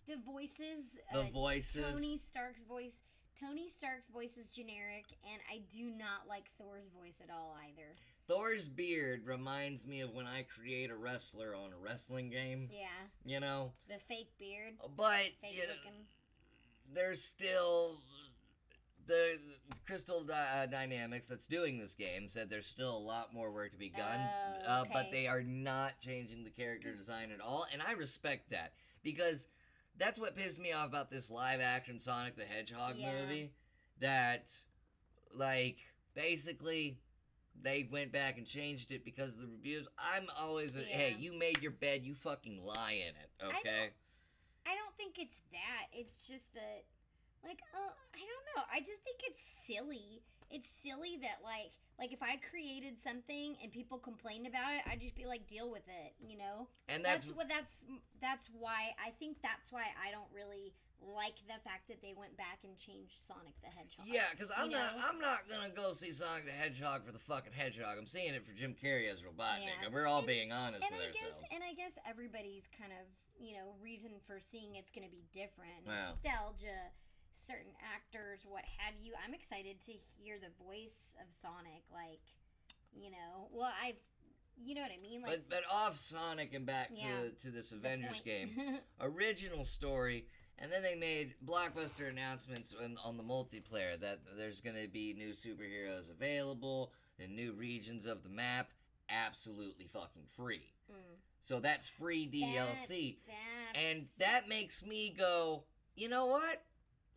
the voices. The voices. Tony Stark's voice is generic, and I do not like Thor's voice at all either. Thor's beard reminds me of when I create a wrestler on a wrestling game. Yeah. You know? The fake beard. But Fake you know, looking. there's still the Crystal Dynamics that's doing this game said there's still a lot more work to be done, Okay. but they are not changing the character design at all, and I respect that because that's what pissed me off about this live-action Sonic the Hedgehog movie. That, like, basically, they went back and changed it because of the reviews. I'm always, hey, you made your bed, you fucking lie in it, okay? I don't think it's that. It's just that, like, I don't know. I just think it's silly. It's silly that, like if I created something and people complained about it, I'd just be like, deal with it, you know? And that's why, I think that's why I don't really like the fact that they went back and changed Sonic the Hedgehog. Yeah, because I'm not gonna go see Sonic the Hedgehog for the fucking hedgehog. I'm seeing it for Jim Carrey as Robotnik, and we're all being honest with ourselves. I guess everybody's kind of, reason for seeing it's gonna be different. Wow. Nostalgia, certain actors, what have you. I'm excited to hear the voice of Sonic, like, well, you know what I mean? Like, but off Sonic and back to this Avengers game. Original story, and then they made blockbuster announcements on the multiplayer that there's going to be new superheroes available and new regions of the map absolutely fucking free. So that's free DLC. And that makes me go, you know what?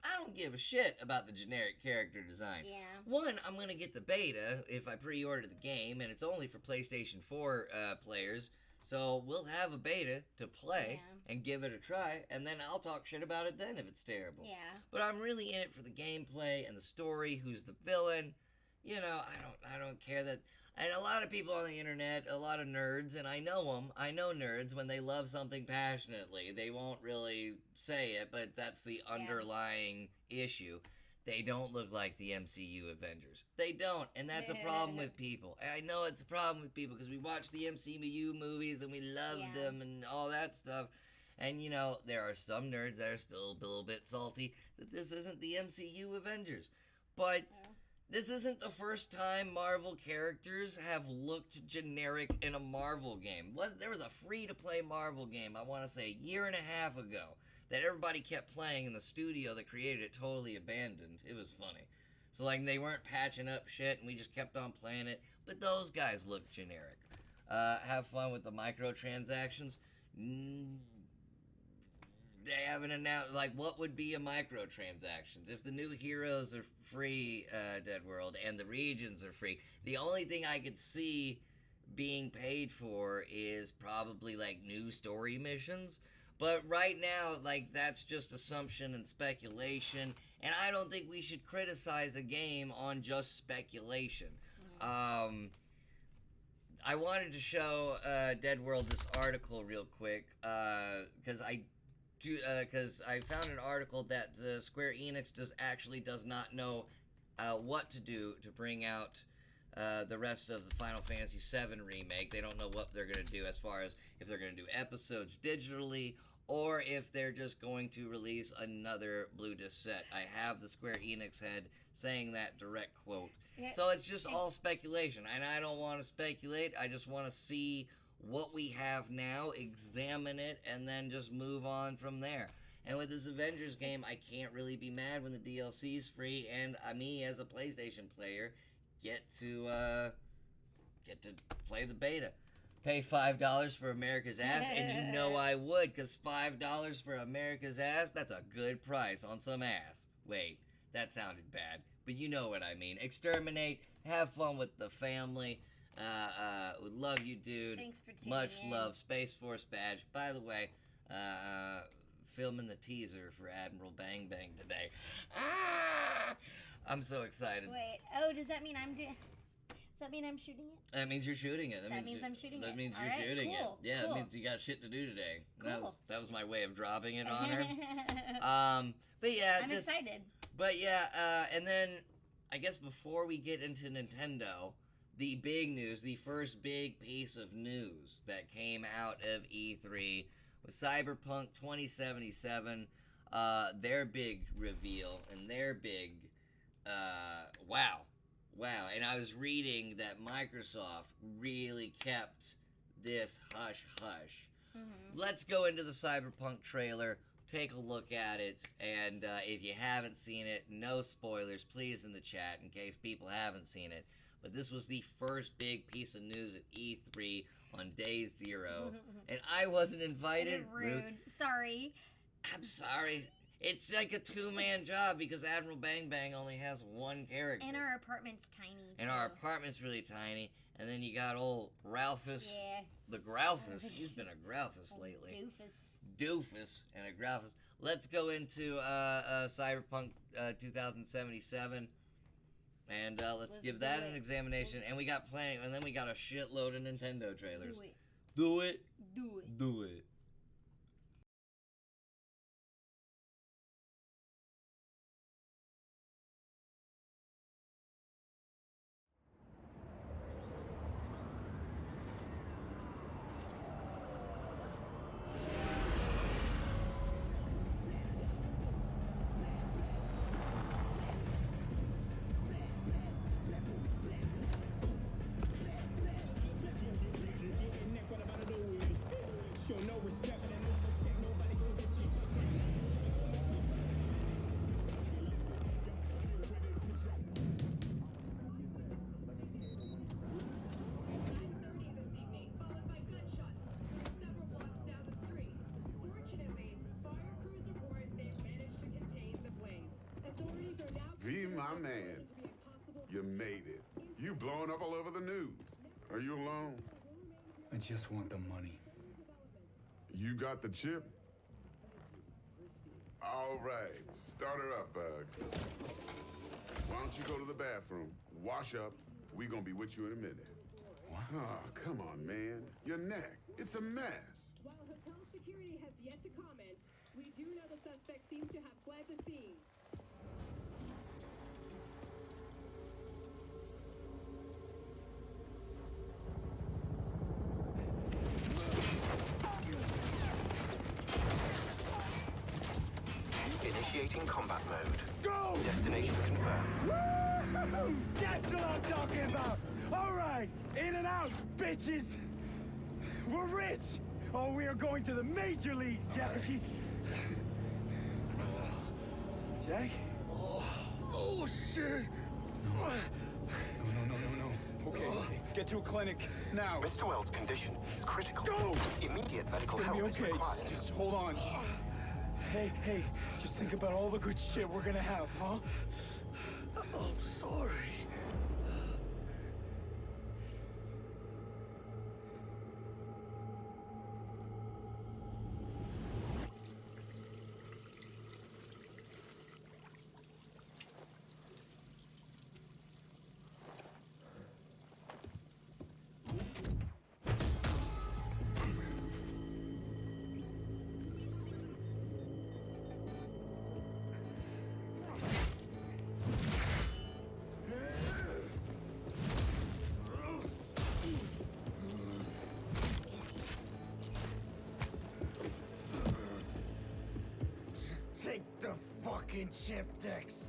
I don't give a shit about the generic character design. Yeah. One, I'm going to get the beta if I pre-order the game, and it's only for PlayStation 4 players, so we'll have a beta to play and give it a try, and then I'll talk shit about it then if it's terrible. Yeah. But I'm really in it for the gameplay and the story, who's the villain. I don't care that... And a lot of people on the internet, a lot of nerds, and I know them. I know nerds, when they love something passionately, they won't really say it, but that's the underlying issue. They don't look like the MCU Avengers. They don't, and that's a problem with people. And I know it's a problem with people because we watch the MCU movies and we loved them and all that stuff. And, there are some nerds that are still a little bit salty that this isn't the MCU Avengers. But... this isn't the first time Marvel characters have looked generic in a Marvel game. There was a free-to-play Marvel game, I want to say, a year and a half ago, that everybody kept playing and the studio that created it totally abandoned. It was funny. So, they weren't patching up shit, and we just kept on playing it. But those guys look generic. Have fun with the microtransactions. They haven't announced, what would be a microtransactions? If the new heroes are free, Dead World, and the regions are free, the only thing I could see being paid for is probably, new story missions. But right now, that's just assumption and speculation, and I don't think we should criticize a game on just speculation. I wanted to show Dead World this article real quick, because I found an article that Square Enix does not know what to do to bring out the rest of the Final Fantasy VII Remake. They don't know what they're going to do as far as if they're going to do episodes digitally or if they're just going to release another Blue Disc set. I have the Square Enix head saying that direct quote. So it's just all speculation, and I don't want to speculate. I just want to see what we have now, examine it, and then just move on from there. And with this Avengers game, I can't really be mad when the DLC is free, and me as a PlayStation player get to play the beta. Pay $5 for America's ass, and I would, because $5 for America's ass, that's a good price on some ass. Wait, that sounded bad, but you know what I mean. Exterminate, have fun with the family. Would love you, dude. Thanks for tuning Much in. love. Space Force badge. By the way, filming the teaser for Admiral Bang Bang today. I'm so excited. Wait, does that mean I'm doing... Does that mean I'm shooting it? That means you're shooting it. That means I'm shooting it. That means All you're right, shooting cool, it. Yeah, cool. it means you got shit to do today. Cool. That was my way of dropping it on her. But yeah, I'm excited. But yeah, and then I guess before we get into Nintendo, the big news, the first big piece of news that came out of E3 was Cyberpunk 2077, their big reveal and their big, wow. And I was reading that Microsoft really kept this hush-hush. Mm-hmm. Let's go into the Cyberpunk trailer, take a look at it. And if you haven't seen it, no spoilers, please, in the chat, in case people haven't seen it. But this was the first big piece of news at E3 on day 0. And I wasn't invited. Rude. Sorry. I'm sorry. It's like a 2-man job because Admiral Bang Bang only has one character. And our apartment's tiny, And too. our apartment's really tiny. And then you got old Ralphus. Yeah. The Gralphus. He's been a Gralphus lately. Doofus and a Gralphus. Let's go into Cyberpunk 2077. And let's give that an examination. And we got plenty. And then we got a shitload of Nintendo trailers. Do it. Do it. Do it. V, my man, you made it. You blowing up all over the news. Are you alone? I just want the money. You got the chip? All right, start her up, Bug. Why don't you go to the bathroom, wash up. We gonna be with you in a minute. What? Oh, come on, man. Your neck, it's a mess. While hotel security has yet to comment, we do know the suspect seems to have fled the scene. Initiating combat mode. Go! Destination confirmed. Woo! That's what I'm talking about! Alright, in and out, bitches! We're rich! Oh, we are going to the major leagues, Jackie! Jack? Oh, shit! No. Okay, get to a clinic now. Mr. Wells' condition is critical. Go! Immediate medical It's gonna help be is okay. required. Just hold on. Hey, just think about all the good shit we're gonna have, huh? I'm sorry. Take the fucking chip, Dex.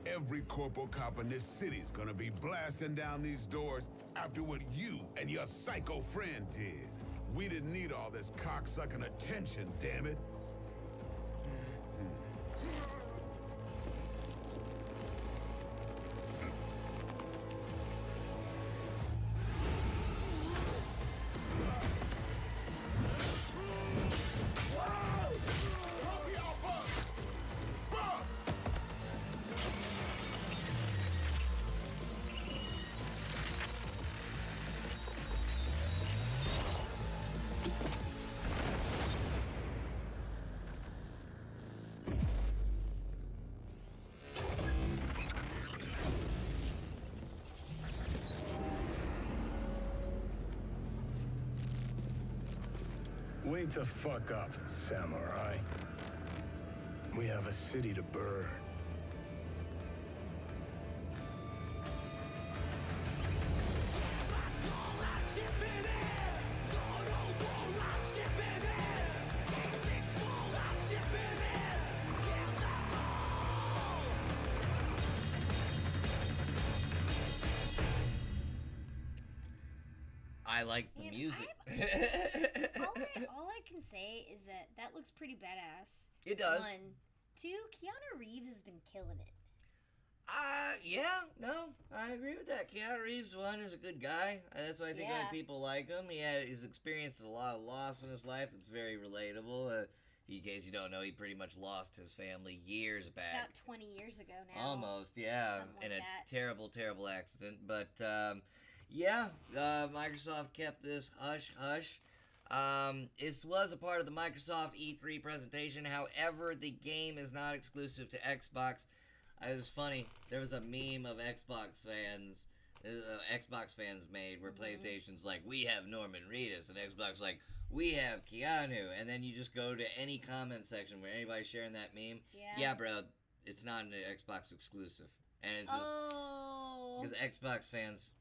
Every corporal cop in this city's gonna be blasting down these doors after what you and your psycho friend did. We didn't need all this cocksucking attention, damn it. Wake the fuck up, samurai. We have a city to burn. I like the music. All I can say is that looks pretty badass. It does. 1, 2, Keanu Reeves has been killing it. Yeah, no, I agree with that. Keanu Reeves, one, is a good guy. That's why I think Yeah. people like him. He's experienced a lot of loss in his life that's very relatable. In case you don't know, he pretty much lost his family years It's back. about 20 years ago now. Almost, yeah, Something in like a that. terrible, terrible accident. But Microsoft kept this hush hush. This was a part of the Microsoft E3 presentation. However, the game is not exclusive to Xbox. It was funny. There was a meme of Xbox fans made where PlayStation's like, we have Norman Reedus, and Xbox like, we have Keanu. And then you just go to any comment section where anybody's sharing that meme. Yeah, bro, it's not an Xbox exclusive. And it's just because Xbox fans.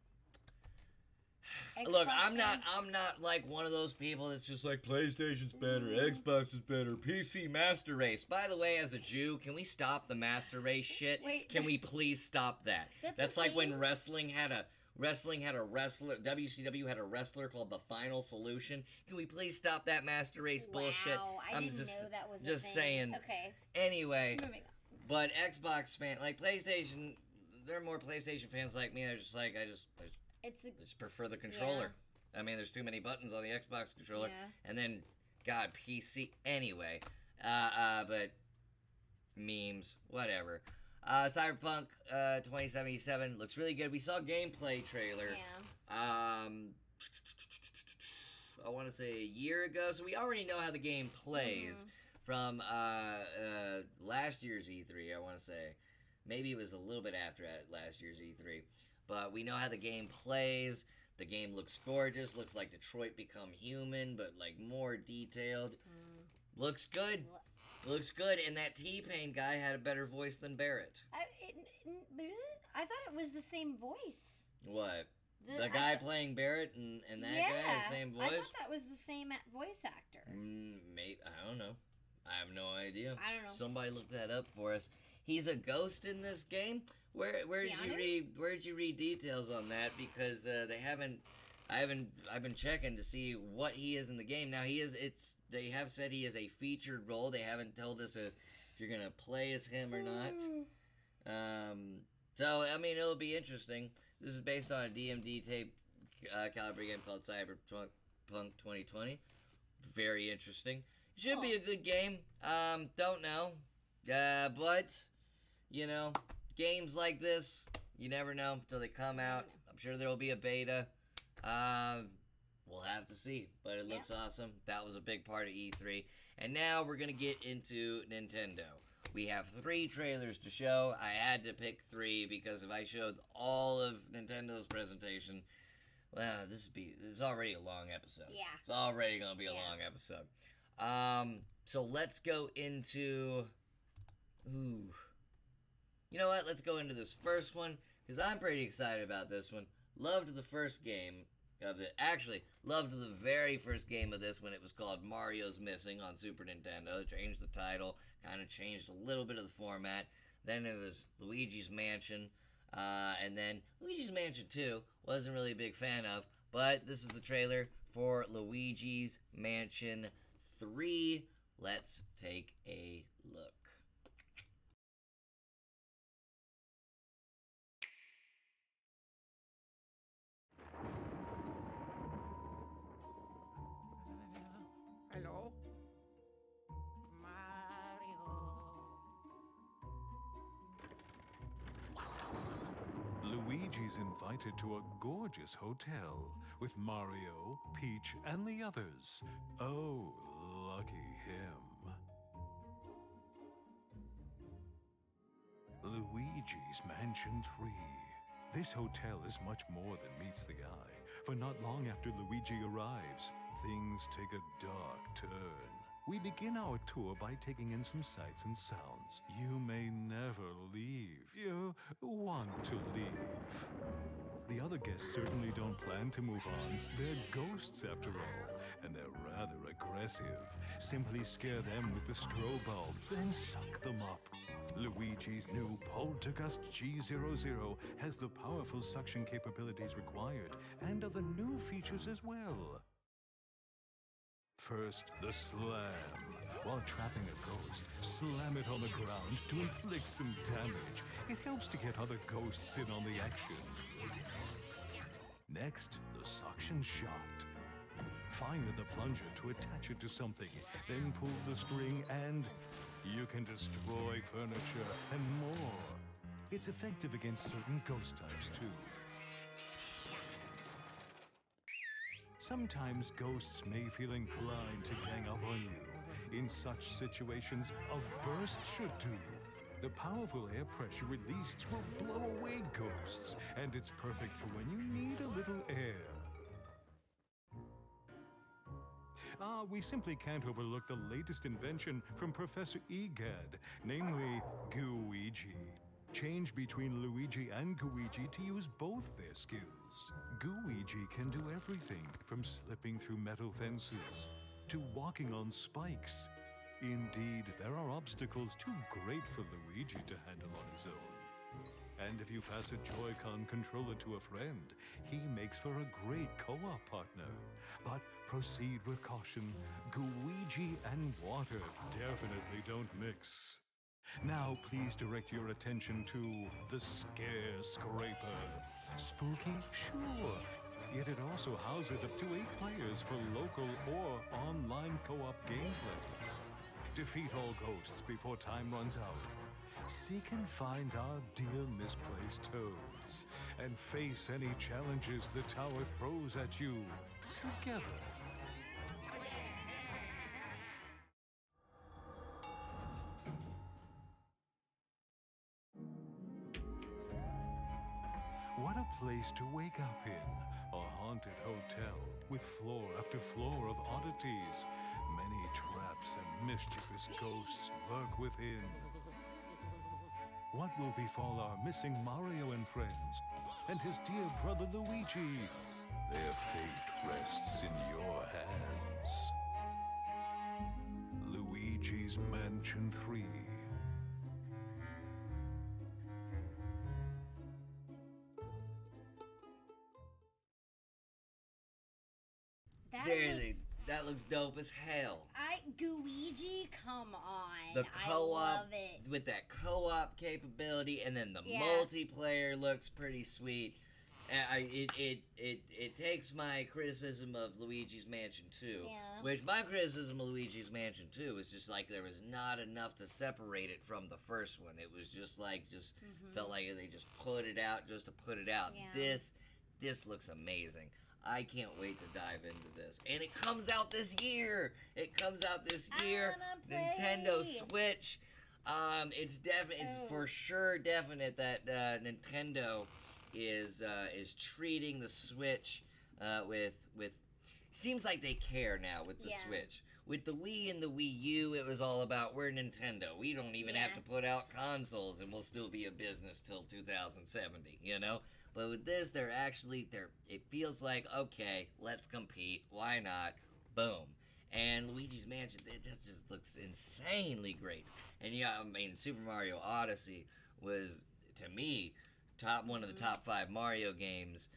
Look, I'm not like one of those people that's just like PlayStation's better, Xbox is better, PC Master Race. By the way, as a Jew, can we stop the Master Race shit? Wait. Can we please stop that? That's like when wrestling had a wrestler, WCW had a wrestler called the Final Solution. Can we please stop that Master Race bullshit? I didn't know that was a just thing. saying. Okay. Anyway, Moving on. but Xbox fan, like PlayStation, there are more PlayStation fans like me. They're just like, I just prefer the controller. Yeah. I mean, there's too many buttons on the Xbox controller. Yeah. And then, God, PC. Anyway, but memes, whatever. Cyberpunk 2077 looks really good. We saw a gameplay trailer. Yeah. I want to say a year ago. So we already know how the game plays from last year's E3, I want to say. Maybe it was a little bit after last year's E3. But we know how the game plays. The game looks gorgeous. Looks like Detroit Become Human, but like more detailed. Looks good. Looks good. And that T-Pain guy had a better voice than Barrett. I thought it was the same voice. What? The guy playing Barrett and that guy had the same voice? I thought that was the same voice actor. Maybe, I don't know. I have no idea. I don't know. Somebody look that up for us. He's a ghost in this game. Where did you read details on that? Because I've been checking to see what he is in the game. Now they have said he is a featured role. They haven't told us if you're gonna play as him or not. So I mean, it'll be interesting. This is based on a DMD tape caliber game called Cyberpunk 2020. Very interesting. Should be a good game. Don't know. But you know, games like this, you never know until they come out. I'm sure there will be a beta. We'll have to see, but it looks awesome. That was a big part of E3. And now we're going to get into Nintendo. We have 3 trailers to show. I had to pick 3 because if I showed all of Nintendo's presentation, well, it's already a long episode. Yeah. It's already going to be a long episode. So let's go into... You know what? Let's go into this first one because I'm pretty excited about this one. Loved the first game of it. Actually, loved the very first game of this when it was called Mario's Missing on Super Nintendo. Changed the title, kind of changed a little bit of the format. Then it was Luigi's Mansion, and then Luigi's Mansion 2 wasn't really a big fan of, but this is the trailer for Luigi's Mansion 3. Let's take a look. Hello? Luigi's invited to a gorgeous hotel with Mario, Peach, and the others. Oh, lucky him. Luigi's Mansion 3. This hotel is much more than meets the eye, for not long after Luigi arrives, things take a dark turn. We begin our tour by taking in some sights and sounds. You may never leave. You want to leave. The other guests certainly don't plan to move on. They're ghosts after all, and they're rather aggressive. Simply scare them with the strobe bulb, then suck them up. Luigi's new Poltergust G00 has the powerful suction capabilities required, and other new features as well. First, the slam. While trapping a ghost, slam it on the ground to inflict some damage. It helps to get other ghosts in on the action. Next, the suction shot. Fire the plunger to attach it to something, then pull the string and you can destroy furniture and more. It's effective against certain ghost types too. Sometimes ghosts may feel inclined to gang up on you. In such situations, a burst should do. The powerful air pressure released will blow away ghosts, and it's perfect for when you need a little air. We simply can't overlook the latest invention from Professor Egad, namely Gooigi. Change between Luigi and Gooigi to use both their skills. Gooigi can do everything from slipping through metal fences to walking on spikes. Indeed, there are obstacles too great for Luigi to handle on his own. And if you pass a Joy-Con controller to a friend, he makes for a great co-op partner. But proceed with caution. Gooigi and water definitely don't mix. Now please direct your attention to the Scare Scraper. Spooky? Sure. Yet it also houses up to 8 players for local or online co-op gameplay. Defeat all ghosts before time runs out. Seek and find our dear misplaced toads. And face any challenges the tower throws at you together. What a place to wake up in. A haunted hotel with floor after floor of oddities. Many traps and mischievous ghosts lurk within. What will befall our missing Mario and friends, and his dear brother Luigi? Their fate rests in your hands. Luigi's Mansion 3. Seriously, that looks dope as hell. Gooigi, come on. The co-op, I love it. with that co-op capability, and then the Yeah. multiplayer looks pretty sweet. It takes my criticism of Luigi's Mansion 2, Yeah. which my criticism of Luigi's Mansion 2 was just like there was not enough to separate it from the first one. It was just like, felt like they just put it out just to put it out. Yeah. This looks amazing. I can't wait to dive into this. And it comes out this year. Nintendo Switch. It's for sure definite that Nintendo is treating the Switch with seems like they care now with the Switch. With the Wii and the Wii U, it was all about we're Nintendo. We don't even have to put out consoles and we'll still be a business till 2070, you know? But with this, it feels like, okay, let's compete. Why not? Boom. And Luigi's Mansion, it just looks insanely great. And yeah, I mean, Super Mario Odyssey was, to me, one of the top 5 Mario games.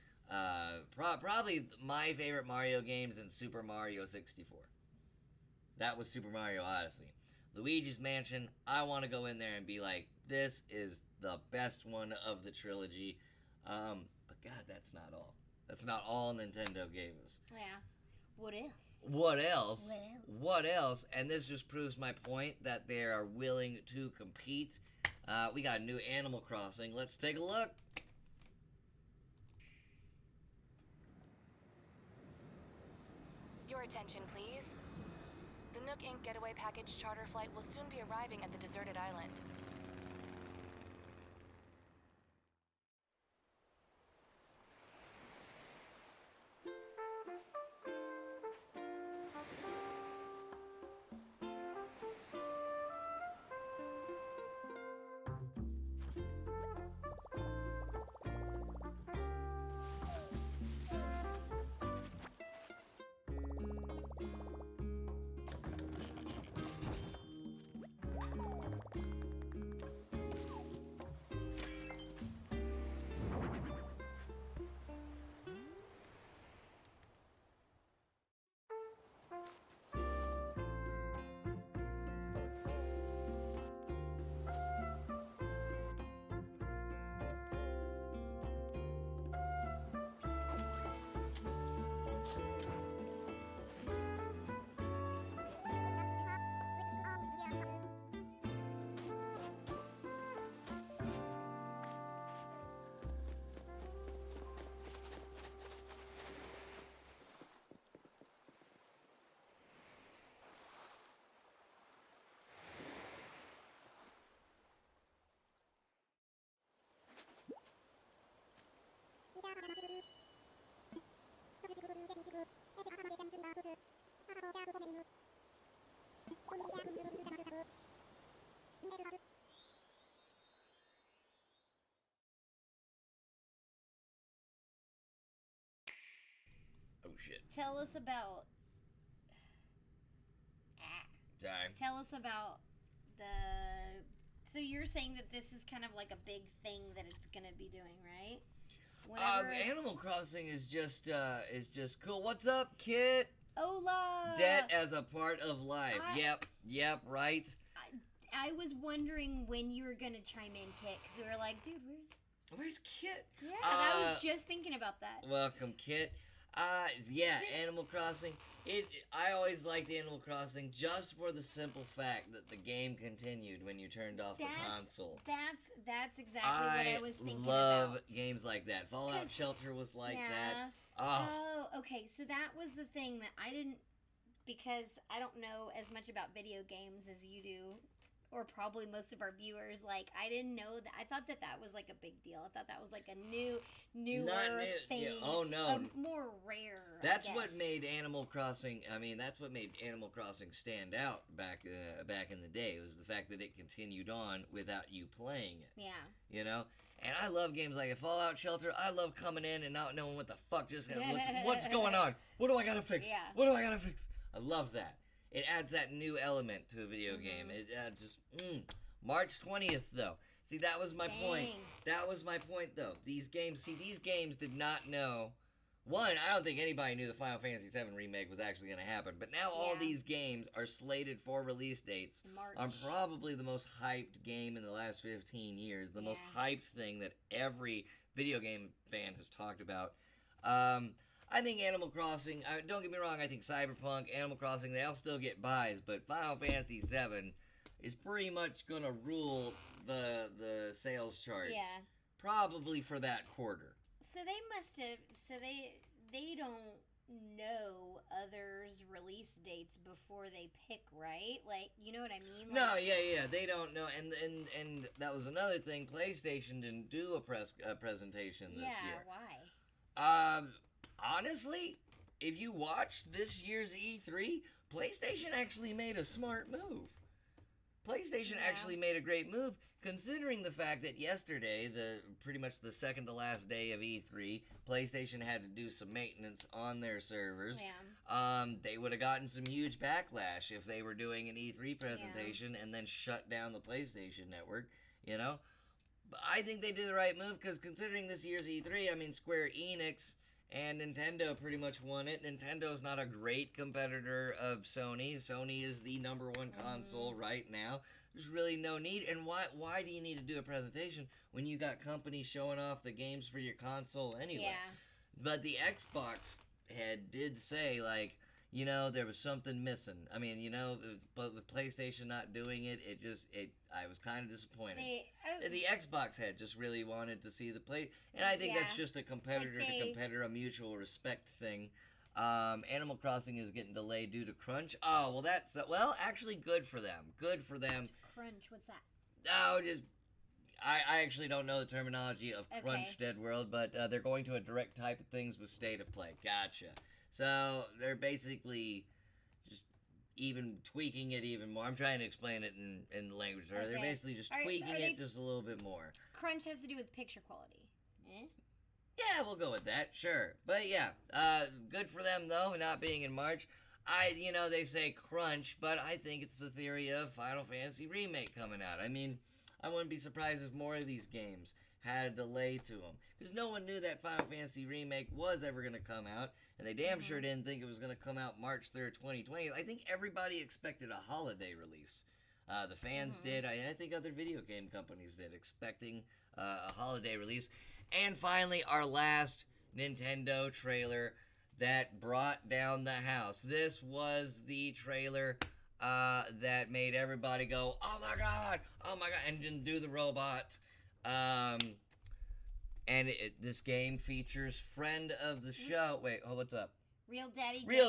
Probably my favorite Mario games in Super Mario 64. That was Super Mario Odyssey. Luigi's Mansion, I want to go in there and be like, this is the best one of the trilogy. But God, that's not all. That's not all Nintendo gave us. Yeah. What else? What else? What else? And this just proves my point that they are willing to compete. We got a new Animal Crossing. Let's take a look. Your attention, please. The Nook Inc. Getaway Package charter flight will soon be arriving at the deserted island. Oh shit. Tell us about. Sorry. Tell us about the. So you're saying that this is kind of like a big thing that it's gonna be doing, right? Animal Crossing is just cool. What's up, Kit? Hola. Debt as a part of life. Yep, right. I was wondering when you were gonna chime in, Kit, because we were like, dude, where's Kit? Yeah, I was just thinking about that. Welcome, Kit. Animal Crossing. I always liked Animal Crossing just for the simple fact that the game continued when you turned off the console. That's exactly what I was thinking about. I love games like that. Fallout Shelter was like that. Oh, okay. So that was the thing that I didn't, because I don't know as much about video games as you do, or probably most of our viewers. Like, I didn't know that. I thought that was like a big deal. I thought that was like a newer thing. Yeah, oh no, more rare. That's what made Animal Crossing. I mean, that's what made Animal Crossing stand out back in the day. It was the fact that it continued on without you playing it. Yeah. You know. And I love games like a Fallout Shelter. I love coming in and not knowing what the fuck just happened. What's going on? What do I gotta fix? Yeah. What do I gotta fix? I love that. It adds that new element to a video game. It March 20th, though. See, that was my point. That was my point, though. These games did not know. One, I don't think anybody knew the Final Fantasy VII Remake was actually going to happen. But now all these games are slated for release dates. On probably the most hyped game in the last 15 years. The most hyped thing that every video game fan has talked about. I think Animal Crossing, don't get me wrong, I think Cyberpunk, Animal Crossing, they all still get buys, but Final Fantasy VII is pretty much going to rule the sales charts. Yeah. Probably for that quarter. So they must have, they don't know others' release dates before they pick, right? Like, you know what I mean? Like, No, yeah, they don't know, and that was another thing, PlayStation didn't do a presentation this year. Yeah, why? Honestly, if you watched this year's E3, PlayStation actually made a smart move. PlayStation actually made a great move, considering the fact that yesterday, pretty much the second to last day of E3, PlayStation had to do some maintenance on their servers. Yeah. They would have gotten some huge backlash if they were doing an E3 presentation and then shut down the PlayStation Network, you know? But I think they did the right move, because considering this year's E3, I mean, Square Enix and Nintendo pretty much won it. Nintendo's not a great competitor of Sony. Sony is the number one console right now. There's really no need. And why do you need to do a presentation when you got companies showing off the games for your console anyway? Yeah. But the Xbox head did say, like, you know, there was something missing. I mean, you know, but with PlayStation not doing it, I was kind of disappointed. The Xbox head just really wanted to see the play, and I think that's just a competitor to competitor, a mutual respect thing. Animal Crossing is getting delayed due to crunch. Oh, well, that's, actually good for them. Good for them. Crunch, what's that? Oh, I actually don't know the terminology of Crunch Dead World, but they're going to a direct type of things with State of Play. Gotcha. So they're basically just even tweaking it even more. I'm trying to explain it in the language. They're basically just tweaking it just a little bit more. Crunch has to do with picture quality. Yeah, we'll go with that, sure. But yeah, good for them though, not being in March. They say crunch, but I think it's the theory of Final Fantasy Remake coming out. I mean, I wouldn't be surprised if more of these games had a delay to them, because no one knew that Final Fantasy Remake was ever going to come out, and they damn sure didn't think it was going to come out March 3rd, 2020. I think everybody expected a holiday release. The fans did. I think other video game companies did, expecting a holiday release. And finally, our last Nintendo trailer that brought down the house. This was the trailer that made everybody go, oh my god, and didn't do the robot. And this game features friend of the show. Wait, what's up? Real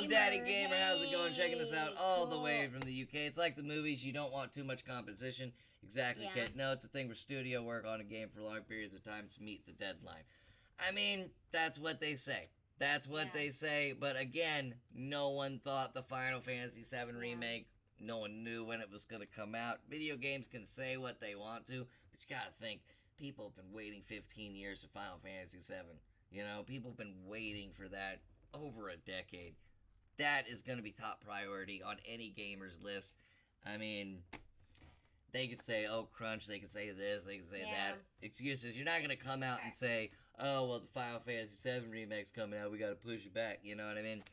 Daddy Gamer. How's it going? Checking us out all the way from the UK. It's like the movies. You don't want too much competition. Exactly, Kit. No, it's a thing where studio work on a game for long periods of time to meet the deadline. I mean, that's what they say. That's what they say. But again, no one thought the Final Fantasy VII Remake No one knew when it was going to come out. Video games can say what they want to, but you gotta think, people have been waiting 15 years for Final Fantasy VII. You know, people have been waiting for that over a decade. That is going to be top priority on any gamer's list. I mean, they could say, oh, crunch, they could say this, they could say that. Excuses. You're not going to come out and say, oh, well, the Final Fantasy VII remake's coming out, we got to push it back, you know what I mean?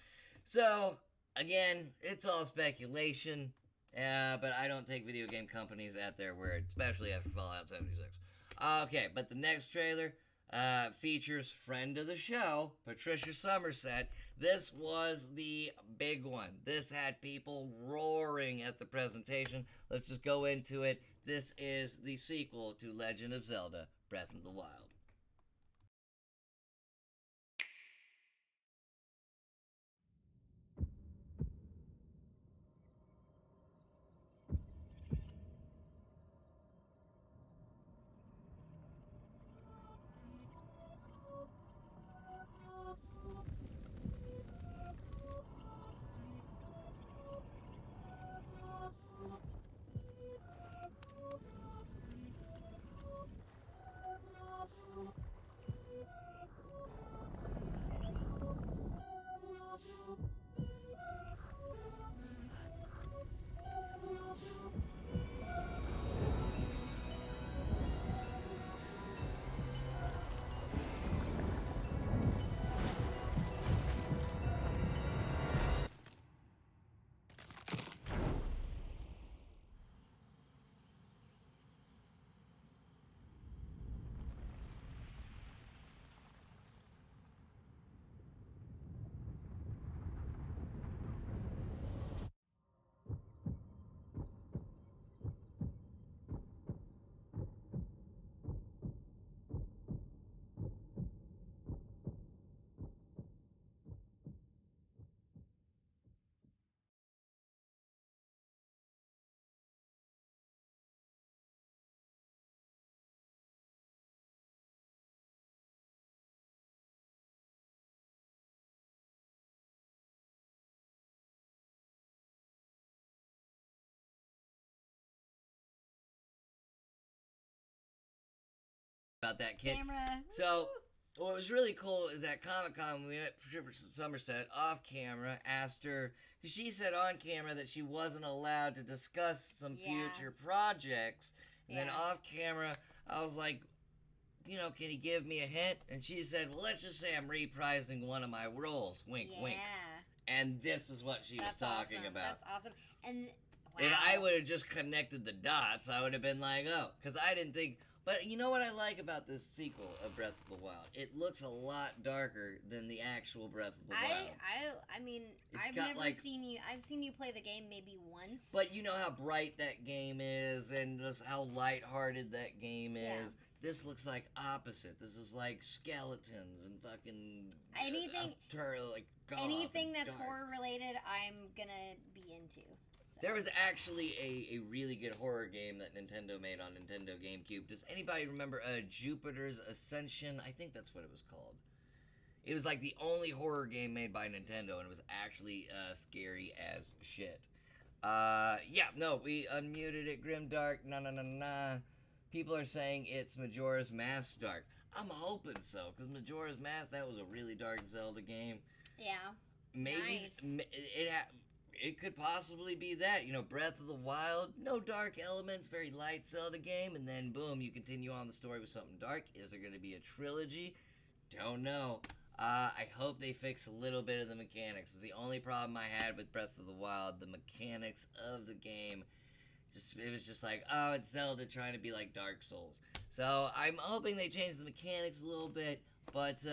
So, again, it's all speculation, but I don't take video game companies at their word, especially after Fallout 76. Okay, but the next trailer features friend of the show, Patricia Somerset. This was the big one. This had people roaring at the presentation. Let's just go into it. This is the sequel to Legend of Zelda: Breath of the Wild. About that kid. Camera. So, what was really cool is at Comic-Con, we met Patricia Somerset off camera, asked her, because she said on camera that she wasn't allowed to discuss some future projects. And then off camera, I was like, you know, can you give me a hint? And she said, well, let's just say I'm reprising one of my roles. Wink, wink. And this is what she was talking about. That's awesome. And if I would have just connected the dots, I would have been like, oh, because I didn't think. But you know what I like about this sequel of Breath of the Wild? It looks a lot darker than the actual Breath of the Wild. I mean, It's I've got, never like- seen you. I've seen you play the game maybe once. But you know how bright that game is, and just how lighthearted that game is. This looks like opposite. This is like skeletons and fucking Anything that's dark. horror related, I'm gonna be into. There was actually a really good horror game that Nintendo made on Nintendo GameCube. Does anybody remember Jupiter's Ascension? I think that's what it was called. It was like the only horror game made by Nintendo, and it was actually scary as shit. We unmuted it. Grimdark, nah. People are saying it's Majora's Mask dark. I'm hoping so, because Majora's Mask, that was a really dark Zelda game. Yeah. Maybe it could possibly be that. You know, Breath of the Wild, no dark elements, very light Zelda game, and then boom, you continue on the story with something dark. Is there going to be a trilogy? Don't know. I hope they fix a little bit of the mechanics. It's the only problem I had with Breath of the Wild. The mechanics of the game, it was just like, oh, it's Zelda trying to be like Dark Souls. So I'm hoping they change the mechanics a little bit, but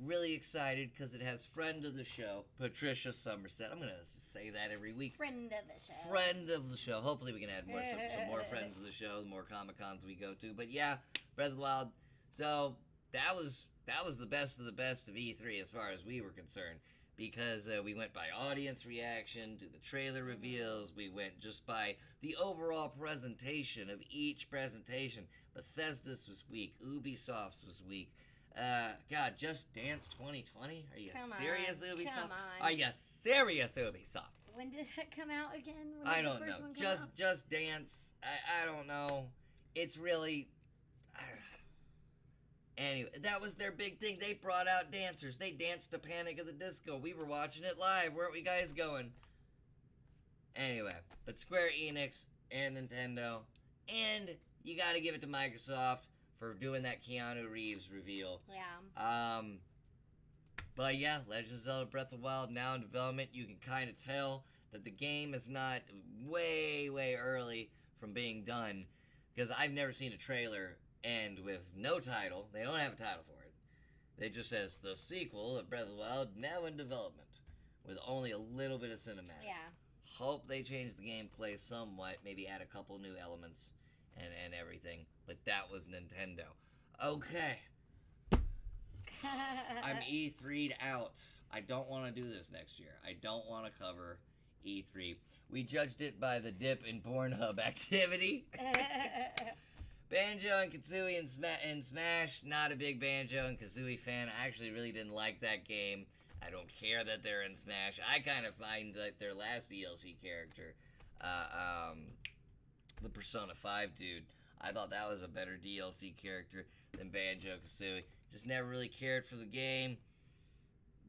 really excited because it has friend of the show, Patricia Somerset. I'm going to say that every week. Friend of the show. Friend of the show. Hopefully we can add some more friends of the show, the more Comic-Cons we go to. But yeah, Breath of the Wild. So that was the best of the best of E3 as far as we were concerned. Because we went by audience reaction to the trailer reveals. We went just by the overall presentation of each presentation. Bethesda's was weak. Ubisoft's was weak. Just Dance 2020? Are you serious, Ubisoft? Come on. Are you serious, Ubisoft? When did that come out again? When I did the don't first know. one come out? Just Dance. I don't know. It's really. Anyway, that was their big thing. They brought out dancers. They danced to Panic at the Disco. We were watching it live. Weren't we guys going? Anyway, but Square Enix and Nintendo, and you got to give it to Microsoft for doing that Keanu Reeves reveal. Yeah. But yeah, Legend of Zelda Breath of the Wild now in development. You can kind of tell that the game is not way early from being done, because I've never seen a trailer end with no title. They don't have a title for it. It just says the sequel of Breath of the Wild now in development, with only a little bit of cinematics. Yeah. Hope they change the gameplay somewhat, maybe add a couple new elements and everything. But that was Nintendo. Okay. I'm E3'd out. I don't want to do this next year. I don't want to cover E3. We judged it by the dip in Pornhub activity. Banjo and Kazooie in Smash. Not a big Banjo and Kazooie fan. I actually really didn't like that game. I don't care that they're in Smash. I kind of find that their last DLC character, the Persona 5 dude, I thought that was a better DLC character than Banjo-Kazooie. Just never really cared for the game,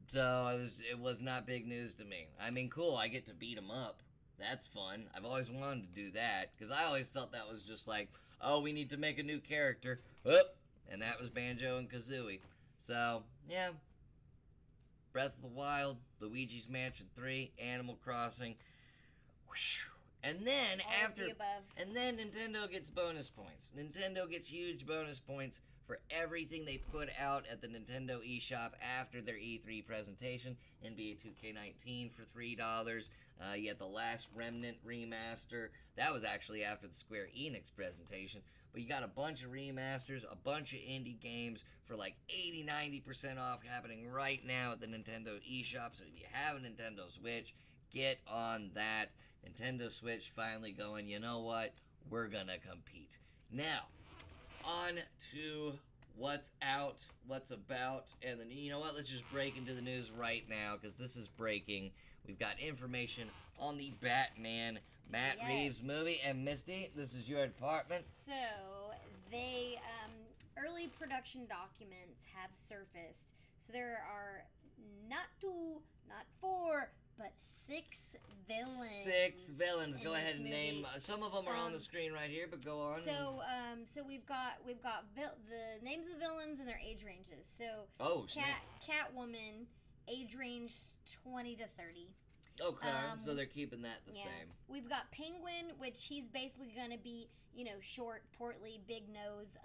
so it was not big news to me. I mean, cool, I get to beat them up. That's fun. I've always wanted to do that, because I always felt that was just like, oh, we need to make a new character. Whoop! And that was Banjo and Kazooie. So, yeah. Breath of the Wild, Luigi's Mansion 3, Animal Crossing. Whoosh. And then All of the above. And then Nintendo gets bonus points. Nintendo gets huge bonus points for everything they put out at the Nintendo eShop after their E3 presentation. NBA 2K19 for $3. You had the Last Remnant remaster. That was actually after the Square Enix presentation. But you got a bunch of remasters, a bunch of indie games for like 80-90% off happening right now at the Nintendo eShop. So if you have a Nintendo Switch, get on that. Nintendo Switch finally going, you know what? We're gonna compete. Now, on to what's out, what's about, and then, you know what? Let's just break into the news right now, because this is breaking. We've got information on the Batman Matt Reeves movie. And Misty, this is your department. So, they, early production documents have surfaced. So there are not 2, not 4, but 6 villains. 6 villains. Go ahead and movie. name. Some of them are on the screen right here, but go on. So we've got the names of the villains and their age ranges. So snap. Catwoman, age range 20 to 30. Okay, so they're keeping that the same. We've got Penguin, which he's basically gonna be, short, portly, big nose.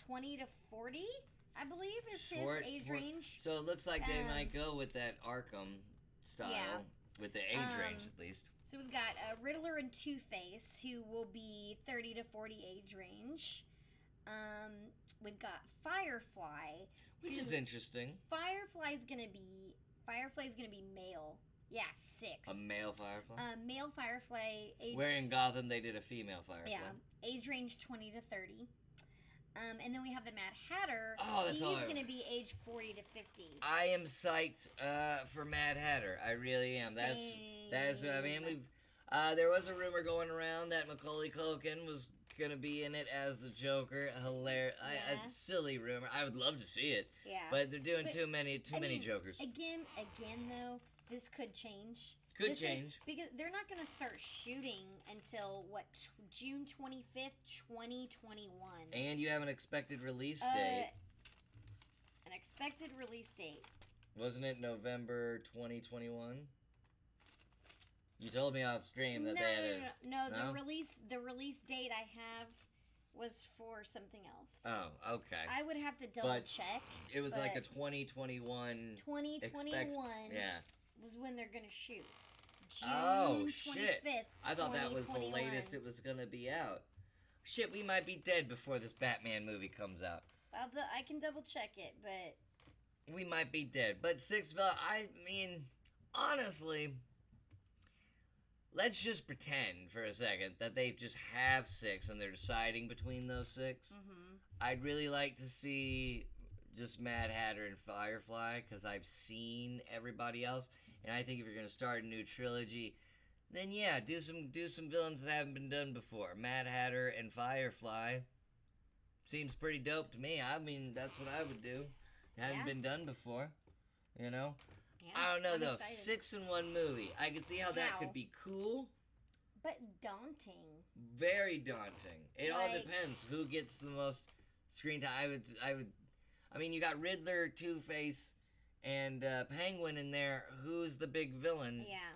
20 to 40, I believe, is Short, his age range. So it looks like they might go with that Arkham style, with the age range at least. So we've got Riddler and Two-Face, who will be 30 to 40 age range. We've got Firefly, which is interesting. Firefly's gonna be male. Yeah, 6. A male Firefly? Male Firefly. Where in Gotham they did a female Firefly. Yeah, age range 20 to 30. And then we have the Mad Hatter. Oh, that's He's going to be age 40 to 50. I am psyched for Mad Hatter. I really am. That's what I mean. There was a rumor going around that Macaulay Culkin was going to be in it as the Joker. Hilarious. A silly rumor. I would love to see it. Yeah. But they're doing too many Jokers. Again though, this could change. Change. Because they're not going to start shooting until, June 25th, 2021. And you have an expected release date. An expected release date. Wasn't it November 2021? You told me off stream that they had No. The release date I have was for something else. Oh, okay. I would have to double check. It was like a 2021. 2021 yeah. was when they're going to shoot. June shit. 25th, I thought that was the latest it was going to be out. Shit, we might be dead before this Batman movie comes out. I can double check it, but... We might be dead. But 6 villains, I mean, honestly, let's just pretend for a second that they just have 6 and they're deciding between those 6. Mm-hmm. I'd really like to see just Mad Hatter and Firefly, because I've seen everybody else. And I think if you're gonna start a new trilogy, then yeah, do some villains that haven't been done before. Mad Hatter and Firefly seems pretty dope to me. I mean, that's what I would do. Hadn't been done before, you know. Yeah, I don't know I'm though. excited. 6 in one movie. I could see how that could be cool. But daunting. Very daunting. It all Like- depends who gets the most screen time. I mean, you got Riddler, Two-Face, and Penguin in there. Who's the big villain? Yeah.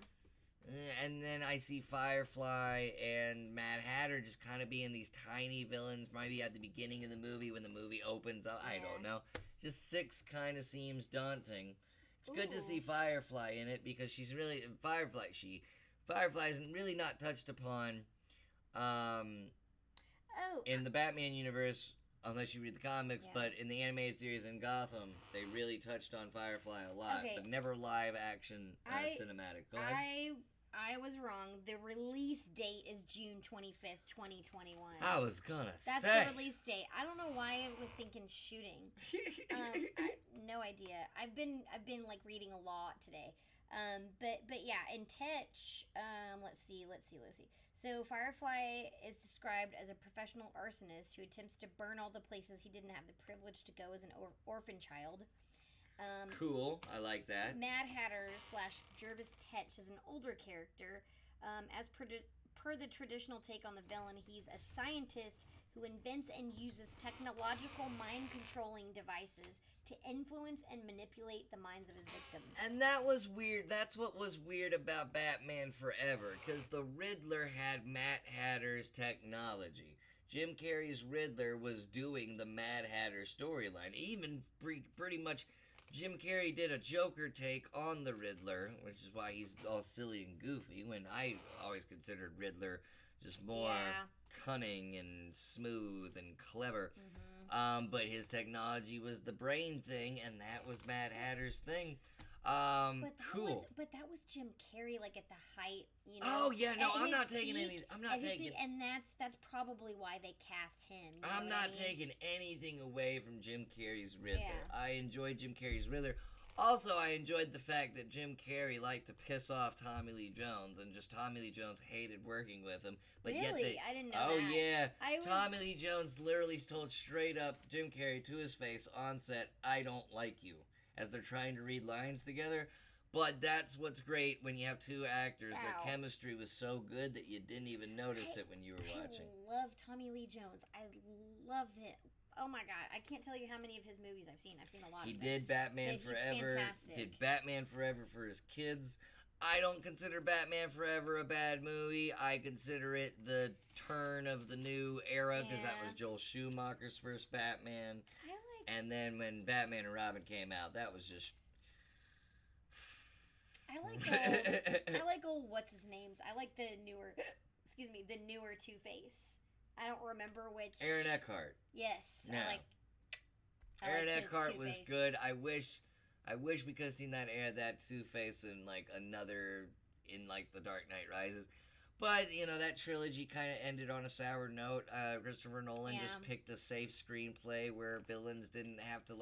And then I see Firefly and Mad Hatter just kind of being these tiny villains, maybe at the beginning of the movie when the movie opens up. I don't know. Just 6 kind of seems daunting. It's good to see Firefly in it because she's really Firefly isn't really not touched upon in the Batman universe unless you read the comics, but in the animated series in Gotham, they really touched on Firefly a lot, but never live action cinematic. Go ahead. I was wrong. The release date is June 25th, 2021. I was gonna That's say. the release date. I don't know why I was thinking shooting. No idea. I've been like reading a lot today. But yeah, in Tetch, let's see. So Firefly is described as a professional arsonist who attempts to burn all the places he didn't have the privilege to go as an orphan child. Cool, I like that. Mad Hatter / Jervis Tetch is an older character. As per the traditional take on the villain, he's a scientist who invents and uses technological mind-controlling devices to influence and manipulate the minds of his victims. And that was weird. That's what was weird about Batman Forever, because the Riddler had Mad Hatter's technology. Jim Carrey's Riddler was doing the Mad Hatter storyline. Even pretty much Jim Carrey did a Joker take on the Riddler, which is why he's all silly and goofy, when I always considered Riddler just more cunning and smooth and clever. But his technology was the brain thing, and that was Mad Hatter's thing. Cool. But that was Jim Carrey, like at the height, you know. Oh yeah, no, at I'm his not taking peak, any. I'm not at his taking. peak, and that's probably why they cast him. You know I'm what not I mean? taking anything away from Jim Carrey's Riddler. Yeah. I enjoyed Jim Carrey's Riddler. Also, I enjoyed the fact that Jim Carrey liked to piss off Tommy Lee Jones, and just Tommy Lee Jones hated working with him. But yet Really? they, I didn't know Oh that. yeah, I Tommy Lee Jones literally told straight up Jim Carrey to his face on set, "I don't like you," as they're trying to read lines together. But that's what's great when you have two actors. Wow. Their chemistry was so good that you didn't even notice it when you were watching. I love Tommy Lee Jones. I love him. Oh my god, I can't tell you how many of his movies I've seen. I've seen a lot He of them. did Batman He's Forever. fantastic. Did Batman Forever for his kids. I don't consider Batman Forever a bad movie. I consider it the turn of the new era because that was Joel Schumacher's first Batman. And then when Batman and Robin came out, that was just. I like old what's his names. I like the newer Two-Face. I don't remember which. Aaron Eckhart. Yes, Yeah. like Aaron his Eckhart was Two-Face. good. I wish we could have seen that Two-Face in The Dark Knight Rises. But, you know, that trilogy kind of ended on a sour note. Christopher Nolan just picked a safe screenplay where villains didn't have to,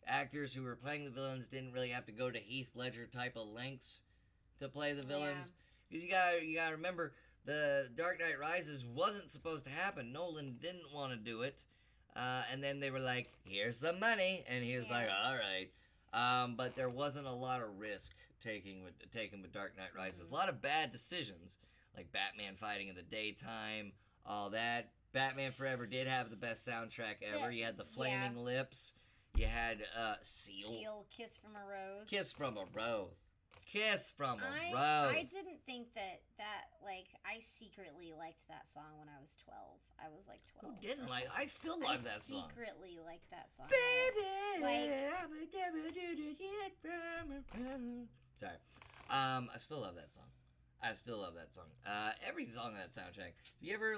actors who were playing the villains didn't really have to go to Heath Ledger type of lengths to play the villains. You gotta remember, the Dark Knight Rises wasn't supposed to happen. Nolan didn't want to do it. And then they were like, here's the money. And he was like, all right. But there wasn't a lot of risk taking with Dark Knight Rises. A lot of bad decisions, like Batman fighting in the daytime, all that. Batman Forever did have the best soundtrack ever. You had the Flaming Lips. You had Seal. Kiss from a Rose. Kiss from a Rose. Kiss from a Rose. I didn't think that I secretly liked that song when I was 12. I was like 12. Who didn't like? I still love that song. I secretly liked that song. Baby, sorry. I still love that song. Every song on that soundtrack. Have you ever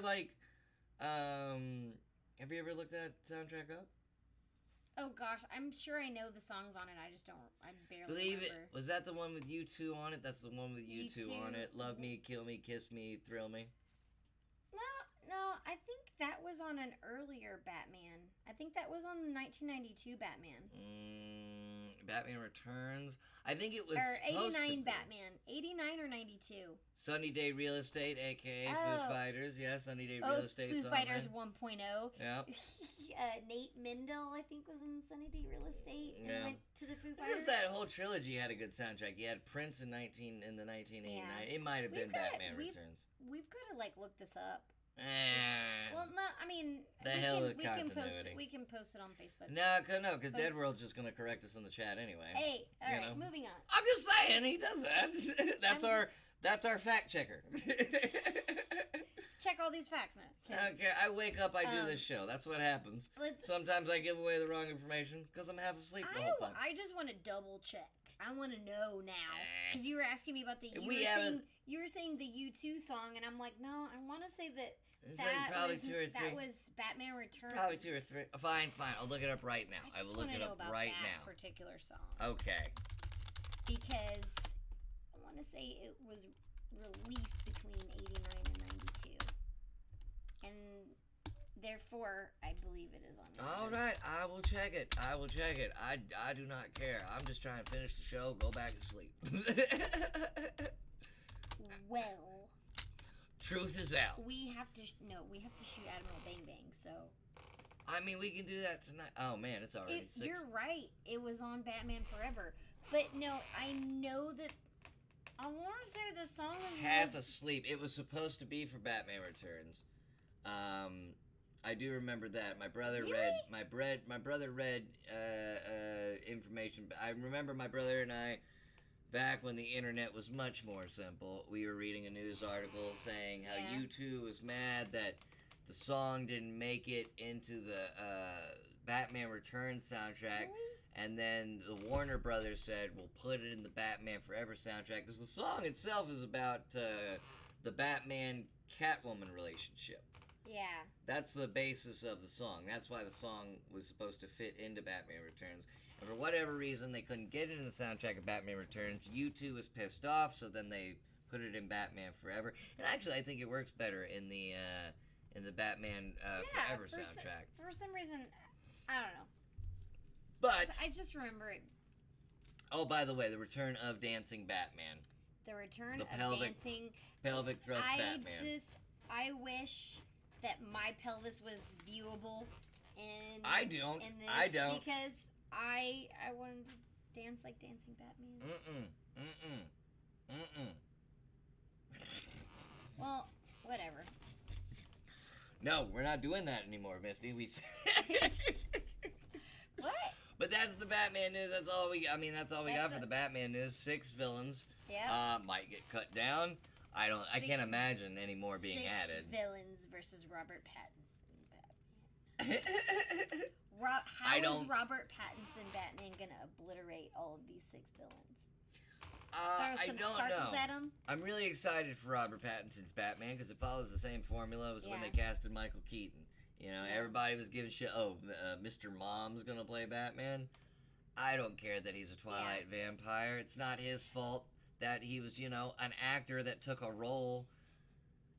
looked that soundtrack up? Oh gosh, I'm sure I know the songs on it. I barely Believe remember. it. Was that the one with U2 on it? That's the one with U2 on U2. it. Love me, kill me, kiss me, thrill me. No, I think that was on an earlier Batman. I think that was on the 1992 Batman. Batman Returns. I think it was Or supposed to 89 be. Batman. 89 or 92? Sunny Day Real Estate, aka Oh. Foo Fighters. Yeah, Sunny Day Real Estate's Foo on Fighters there. 1.0. Yeah. Nate Mendel, I think, was in Sunny Day Real Estate and Yeah. went to the Foo Fighters. Just that whole trilogy had a good soundtrack. You had Prince in the 1989. Yeah. It might have been We've gotta- Batman we've- Returns. We've got to like look this up. Eh. Well, no, I mean, The we hell can, with we can post continuity. we can post it on Facebook. No, because Post- Dead World's just gonna correct us in the chat anyway. Hey, all you right, know? moving on. I'm just saying he does that. That's our fact checker. Check all these facts now. I don't care. I wake up, I do Um, this show. That's what happens. let's- Sometimes I give away the wrong information because I'm half asleep the whole time. I just want to double check. I want to know now because you were asking me about the. You were saying the U2 song, and I'm like, no, I want to say that. It's like probably was, 2 or 3. That was Batman Returns. Probably 2 or 3. Fine. I'll look it up right now. I will look wanna it know up about right that now. particular song. Okay. Because I want to say it was released between 89 and 92. And therefore, I believe it is on there. All right. I will check it. I do not care. I'm just trying to finish the show, go back to sleep. Well, Truth is out. we have to shoot Admiral Bang Bang. So I mean, we can do that tonight. Oh man, it's already 6. you're right. It was on Batman Forever. But no, I know that. I want to say the song Half was asleep. It was supposed to be for Batman Returns. I do remember that. My brother read. My brother read information. I remember my brother and I, back when the internet was much more simple. We were reading a news article saying how U2 was mad that the song didn't make it into the Batman Returns soundtrack. And then the Warner Brothers said, we'll put it in the Batman Forever soundtrack. Because the song itself is about the Batman-Catwoman relationship. Yeah. That's the basis of the song. That's why the song was supposed to fit into Batman Returns. And for whatever reason, they couldn't get it in the soundtrack of Batman Returns. U2 was pissed off, so then they put it in Batman Forever. And actually, I think it works better in the Batman Forever soundtrack. For some reason, I don't know. But I just remember it. Oh, by the way, the return of Dancing Batman. The return The of pelvic- dancing. Pelvic thrust Batman. I wish that my pelvis was viewable in. I don't. In this I don't. because I wanted to dance like Dancing Batman. Well, whatever. No, we're not doing that anymore, Misty. What? But that's the Batman news. That's all we got for the Batman news. 6 villains. Yeah. Might get cut down. I can't imagine any more being 6 added. villains versus Robert Pattinson Batman. How is Robert Pattinson Batman gonna obliterate all of these 6 villains? I some don't sparkles know. at 'em? I'm really excited for Robert Pattinson's Batman because it follows the same formula as when Yeah. they casted Michael Keaton. You know, everybody was giving shit. Oh, Mr. Mom's gonna play Batman. I don't care that he's a Twilight vampire. It's not his fault that he was, an actor that took a role.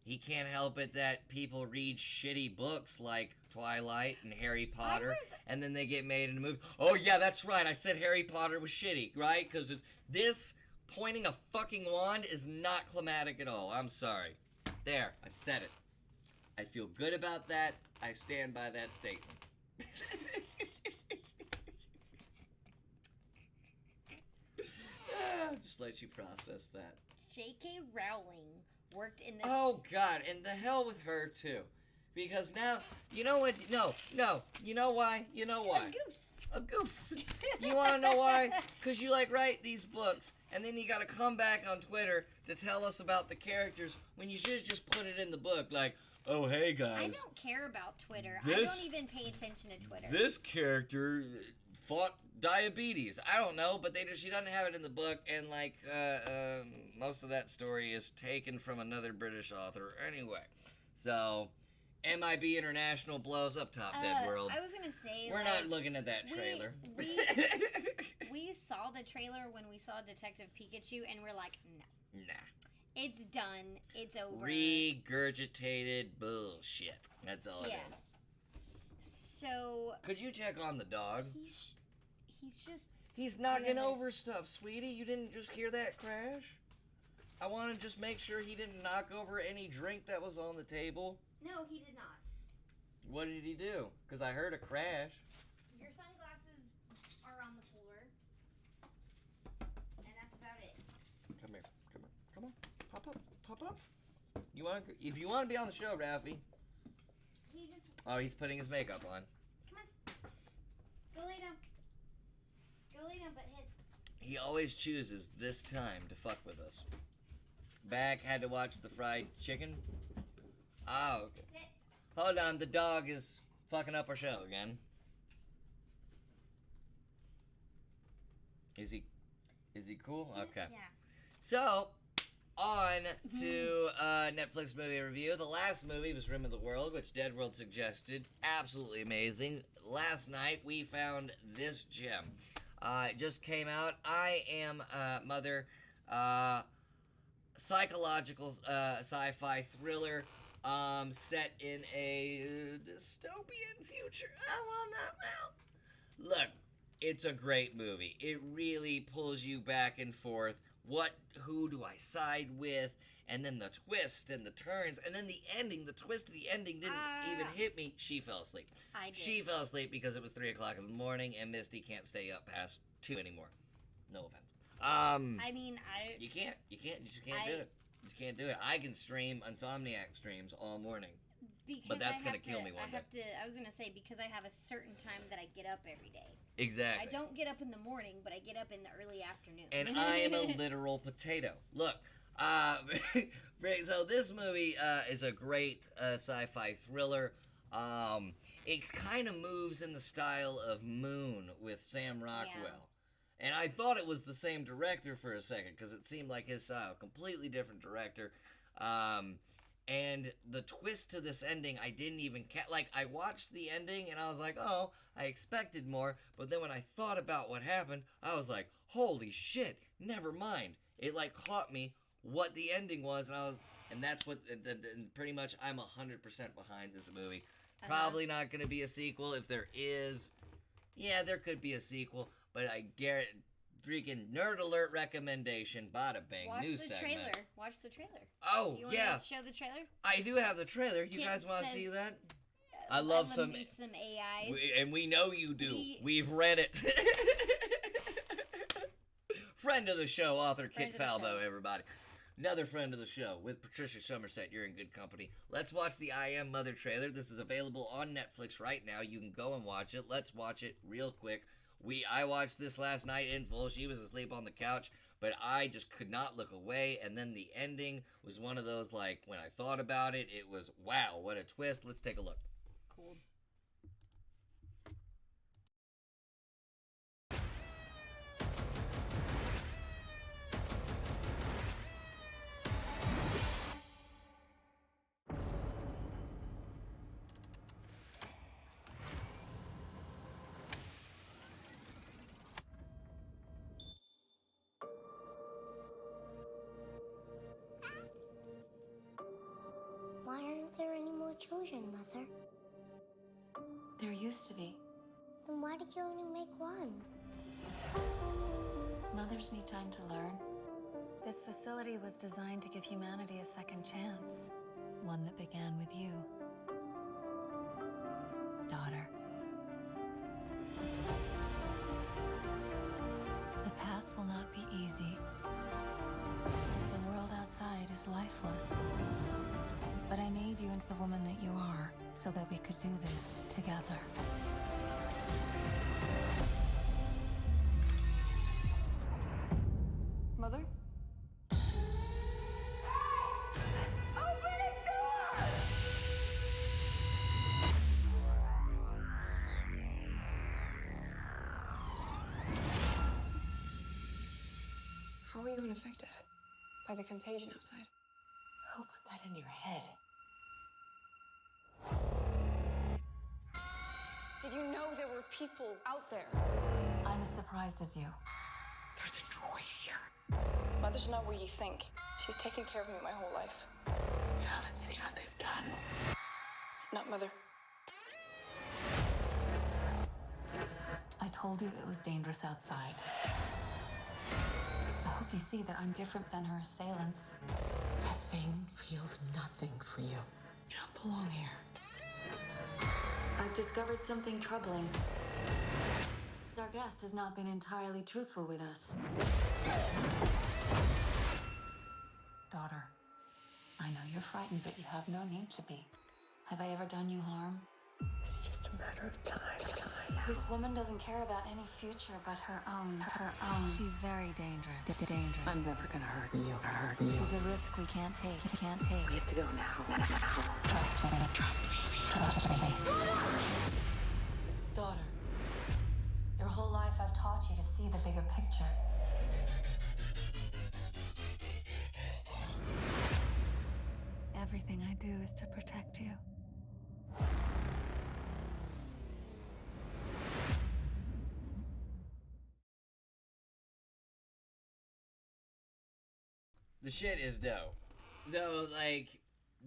He can't help it that people read shitty books like Twilight and Harry Potter, and then they get made into movies. Oh yeah, that's right. I said Harry Potter was shitty, right? Because this pointing a fucking wand is not climatic at all. I'm sorry. There, I said it. I feel good about that. I stand by that statement. Just let you process that. J.K. Rowling worked in this. Oh God, and the hell with her too, because now you know what? No, you know why? You know why? A goose. You want to know why? Because you write these books, and then you got to come back on Twitter to tell us about the characters when you should just put it in the book. Like, oh hey guys, I don't care about Twitter. I This- don't even pay attention to Twitter. this character fought diabetes. I don't know, but she doesn't have it in the book, and most of that story is taken from another British author anyway. So, MIB International blows up Top Dead World. I was gonna say We're not looking at that trailer. We saw the trailer when we saw Detective Pikachu, and we're like, no. Nah. It's done. It's over. Regurgitated bullshit. That's all it is. So. Could you check on the dog? He's just. He's knocking over stuff, sweetie. You didn't just hear that crash? I want to just make sure he didn't knock over any drink that was on the table. No, he did not. What did he do? Because I heard a crash. Your sunglasses are on the floor. And that's about it. Come here. Come on. Pop up. If you want to be on the show, Ralphie. He just... Oh, he's putting his makeup on. Come on. Go lay down. Go lay down, butthead. He always chooses this time to fuck with us. Back, had to watch the fried chicken. Oh, okay. Sit. Hold on, the dog is fucking up our show again. Is he cool? Okay. Yeah. So, on to Netflix movie review. The last movie was Rim of the World, which Dead World suggested. Absolutely amazing. Last night, we found this gem. It just came out. I Am Mother. Psychological sci-fi thriller set in a dystopian future. Look, it's a great movie. It really pulls you back and forth. Who do I side with? And then the twist and the turns, and then the ending. The twist of the ending didn't even hit me. She fell asleep. I did. She fell asleep because it was 3 o'clock in the morning, and Misty can't stay up past 2 anymore. No offense. You just can't do it. You just can't do it. I can stream Insomniac streams all morning. But that's gonna kill me one day. I was gonna say, because I have a certain time that I get up every day. Exactly. I don't get up in the morning, but I get up in the early afternoon. And I am a literal potato. Look, so this movie is a great sci-fi thriller. It kind of moves in the style of Moon with Sam Rockwell. Yeah. And I thought it was the same director for a second, because it seemed like his style. Completely different director. And the twist to this ending, I didn't even I watched the ending and I was like, oh, I expected more. But then when I thought about what happened, I was like, holy shit, never mind. It caught me what the ending was, and that's what, pretty much I'm 100% behind this movie. Probably not going to be a sequel. If there is, yeah, there could be a sequel, but I guarantee. Freaking nerd alert recommendation, bada bang, news segment. Watch the trailer. Oh, do you yeah. Want to show the trailer? I do have the trailer. You guys want to see that? I love some AIs. And we know you do. We've read it. Friend of the show, author Kit Falbo, everybody. Another friend of the show with Patricia Somerset. You're in good company. Let's watch the I Am Mother trailer. This is available on Netflix right now. You can go and watch it. Let's watch it real quick. I watched this last night in full. She was asleep on the couch, but I just could not look away. And then the ending was one of those, when I thought about it, it was, wow, what a twist. Let's take a look. Cool. Why aren't there any more children, Mother? There used to be. Then why did you only make one? Mothers need time to learn. This facility was designed to give humanity a second chance. One that began with you. Daughter. The path will not be easy. The world outside is lifeless. But I made you into the woman that you are, so that we could do this together. Mother? How are you unaffected by the contagion outside? Who put that in your head? Did you know there were people out there? I'm as surprised as you. There's a droid here. Mother's not what you think. She's taken care of me my whole life. You haven't seen what they've done. Not Mother. I told you it was dangerous outside. I hope you see that I'm different than her assailants. That thing feels nothing for you. You don't belong here. I've discovered something troubling. Our guest has not been entirely truthful with us. Daughter, I know you're frightened, but you have no need to be. Have I ever done you harm? It's just a matter of time. This woman doesn't care about any future but her own. She's very dangerous. Dangerous. I'm never gonna hurt you. She's a risk we can't take. We have to go now. Trust me. Trust me. Daughter, your whole life I've taught you to see the bigger picture. Everything I do is to protect you. The shit is dope. So, like,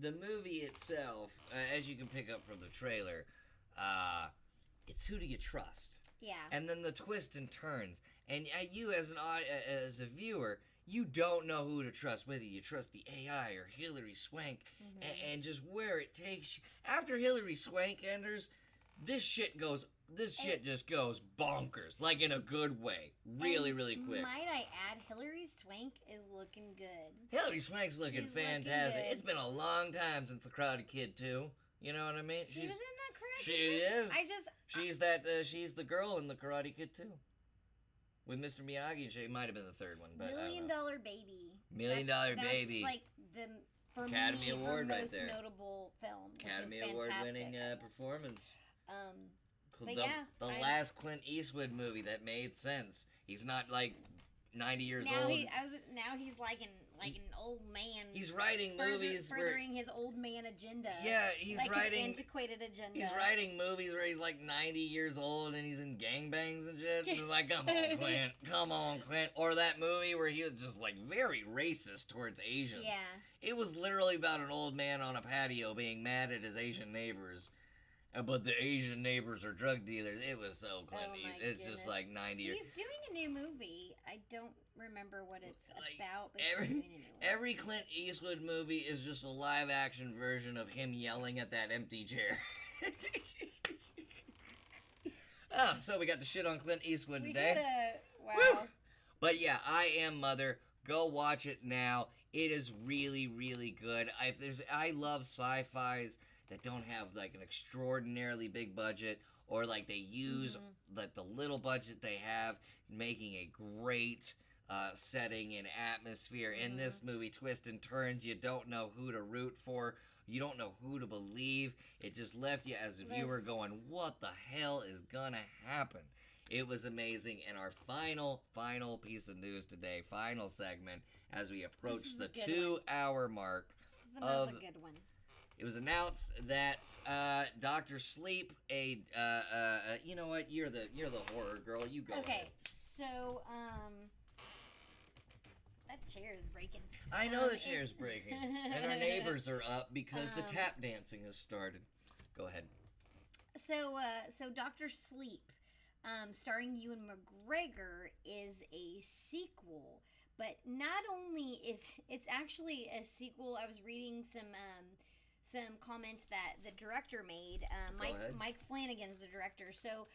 the movie itself, as you can pick up from the trailer, it's who do you trust? Yeah. And then the twists and turns. And you, as a viewer, you don't know who to trust. Whether you trust the AI or Hilary Swank, and just where it takes you. After Hilary Swank enters, this shit just goes bonkers, like in a good way, really quick. Might I add, Hilary Swank is looking good. Hilary Swank's looking fantastic. Looking it's been a long time since The Karate Kid 2. You know what I mean? She was in that Karate She Kid? is. She's the girl in The Karate Kid 2. With Mr. Miyagi, it might have been the third one, but $1 Million Baby. $1 Million Baby. That's like the for Academy me, Award her right most there. notable film. Academy which was Award-winning fantastic. performance. But The last Clint Eastwood movie that made sense. He's not like 90 years now old. Now he's like an old man. He's writing movies furthering his old man agenda. Yeah, he's like writing an antiquated agenda. He's writing movies where he's like 90 years old and he's in gangbangs and shit. It's like, come on, Clint. Or that movie where he was just like very racist towards Asians. Yeah. It was literally about an old man on a patio being mad at his Asian neighbors. But the Asian neighbors are drug dealers. It was so Clint Eastwood. It's just like 90 years. He's doing a new movie. I don't remember what it's about, but he's doing a new one. Every Clint Eastwood movie is just a live action version of him yelling at that empty chair. Oh, so we got the shit on Clint Eastwood today. Wow. Woo! But yeah, I Am Mother. Go watch it now. It is really good. I love sci-fis that don't have like an extraordinarily big budget, or like they use like the little budget they have, making a great setting and atmosphere. In this movie, twists and turns, you don't know who to root for, you don't know who to believe. It just left you as a viewer going, what the hell is gonna happen? It was amazing. And our final piece of news today, final segment, as we approach the 2-hour mark of a good one. It was announced that Dr. Sleep, you know what? You're the horror girl. You go. Okay, ahead. so that chair is breaking. I know the chair's breaking, and our neighbors are up because the tap dancing has started. Go ahead. So Dr. Sleep, starring Ewan McGregor, is a sequel. But not only is it's actually a sequel. I was reading some comments that the director made. Mike Flanagan's the director. So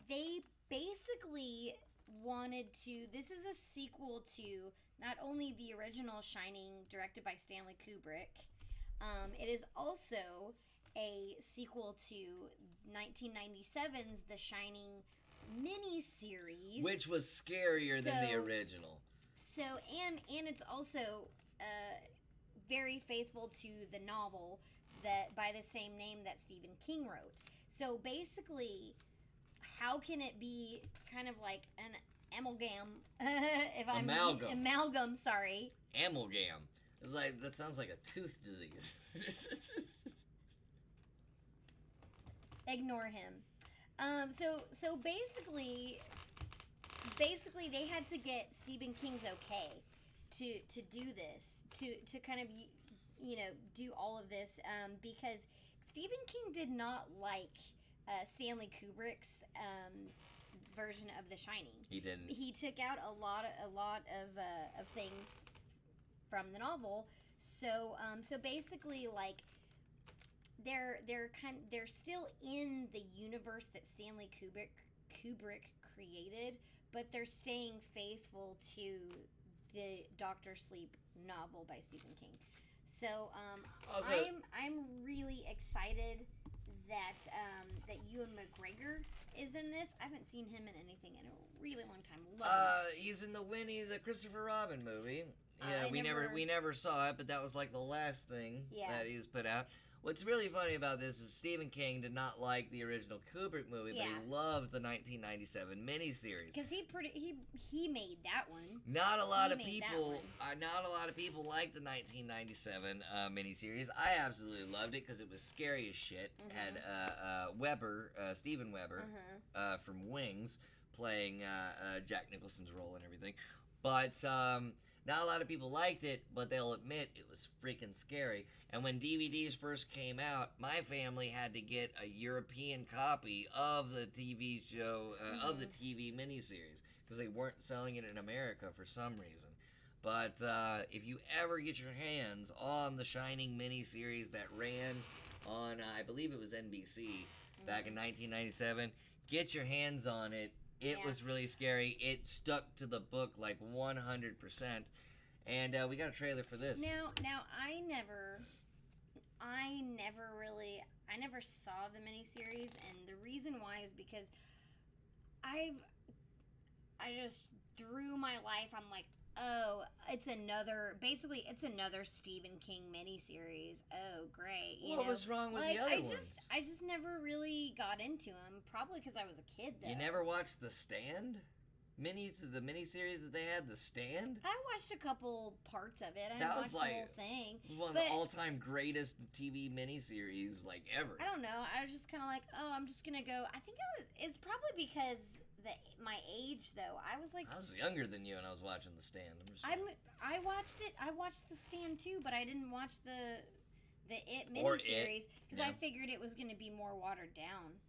they basically wanted to. This is a sequel to not only the original Shining, directed by Stanley Kubrick. It is also a sequel to 1997's The Shining mini-series, which was scarier than the original. So and it's also very faithful to the novel that by the same name that Stephen King wrote. So basically, how can it be kind of like an amalgam? Amalgam. Sorry. Amalgam. It's like that sounds like a tooth disease. Ignore him. So basically they had to get Stephen King's okay to do this, to kind of do all of this, because Stephen King did not like Stanley Kubrick's version of The Shining. He didn't. He took out a lot of things from the novel. So basically, like, they're still in the universe that Stanley Kubrick created, but they're staying faithful to the Dr. Sleep novel by Stephen King. So Also- I'm really excited that Ewan McGregor is in this. I haven't seen him in anything in a really long time. Love him. He's in the Winnie the Christopher Robin movie. Yeah, I we never- never saw it, but that was like the last thing that he was put out. What's really funny about this is Stephen King did not like the original Kubrick movie, but Yeah. he loved the 1997 miniseries. Because he made that one. Not a lot He of made that people, one. not a lot of people like the 1997 miniseries. I absolutely loved it because it was scary as shit. Had Steven Weber from Wings playing Jack Nicholson's role and everything. But not a lot of people liked it, but they'll admit it was freaking scary. And when DVDs first came out, my family had to get a European copy of the TV show, of the TV miniseries, because they weren't selling it in America for some reason. But if you ever get your hands on the Shining miniseries that ran on, I believe it was NBC, back in 1997, get your hands on it. It was really scary. It stuck to the book like 100%. And we got a trailer for this. Now I never saw the miniseries, and the reason why is because I just through my life I'm like, oh, it's another Stephen King miniseries. Oh, great. What was wrong with the other ones? I just never really got into them, probably because I was a kid, though. You never watched The Stand? The miniseries that they had, The Stand? I watched a couple parts of it. I That didn't was watch like the whole thing. one of the all-time greatest TV miniseries like ever. I don't know. I was just kind of like, oh, I'm just gonna go. I think it's probably because my age, though. I was younger than you when I was watching The Stand. I watched it. I watched The Stand too, but I didn't watch the It Or miniseries because yeah. I figured it was gonna be more watered down.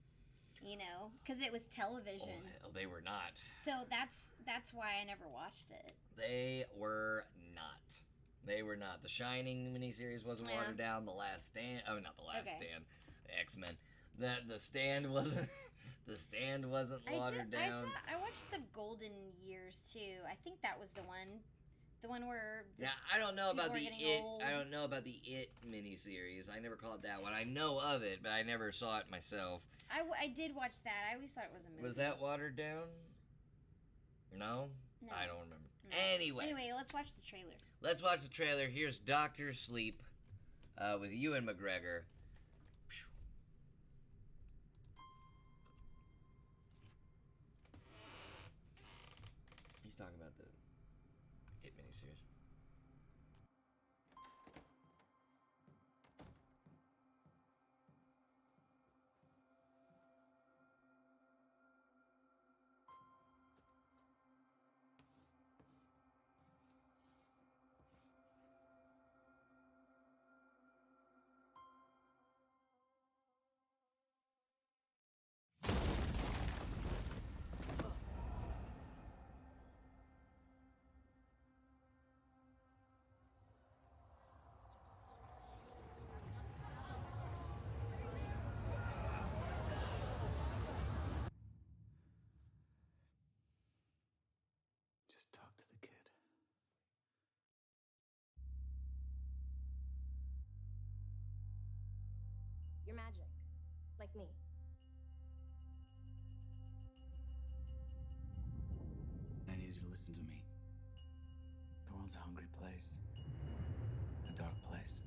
You know, because it was television. Oh, hell, they were not. So that's why I never watched it. They were not. They were not. The Shining miniseries wasn't watered down. The Last Stand. Oh, not The Last Stand. X-Men. The Stand wasn't. The Stand wasn't watered down. I watched the Golden Years too. I think that was the one. The one where. Now I don't know about the people were It. getting old. I don't know about the It miniseries. I never called that one. I know of it, but I never saw it myself. I did watch that. I always thought it was a movie. Was that watered down? No? No. I don't remember. No. Anyway, let's watch the trailer. let's watch the trailer. Here's Dr. Sleep with Ewan McGregor. He's talking about the It miniseries. Just talk to the kid. You're magic. Like me. I need you to listen to me. The world's a hungry place. A dark place.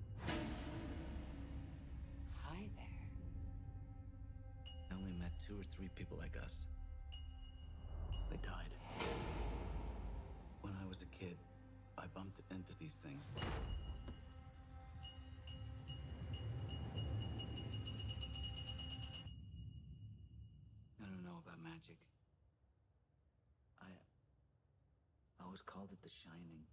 Hi there. I only met 2 or 3 people like us. They died. When I was a kid, I bumped into these things. I don't know about magic. I always called it The Shining.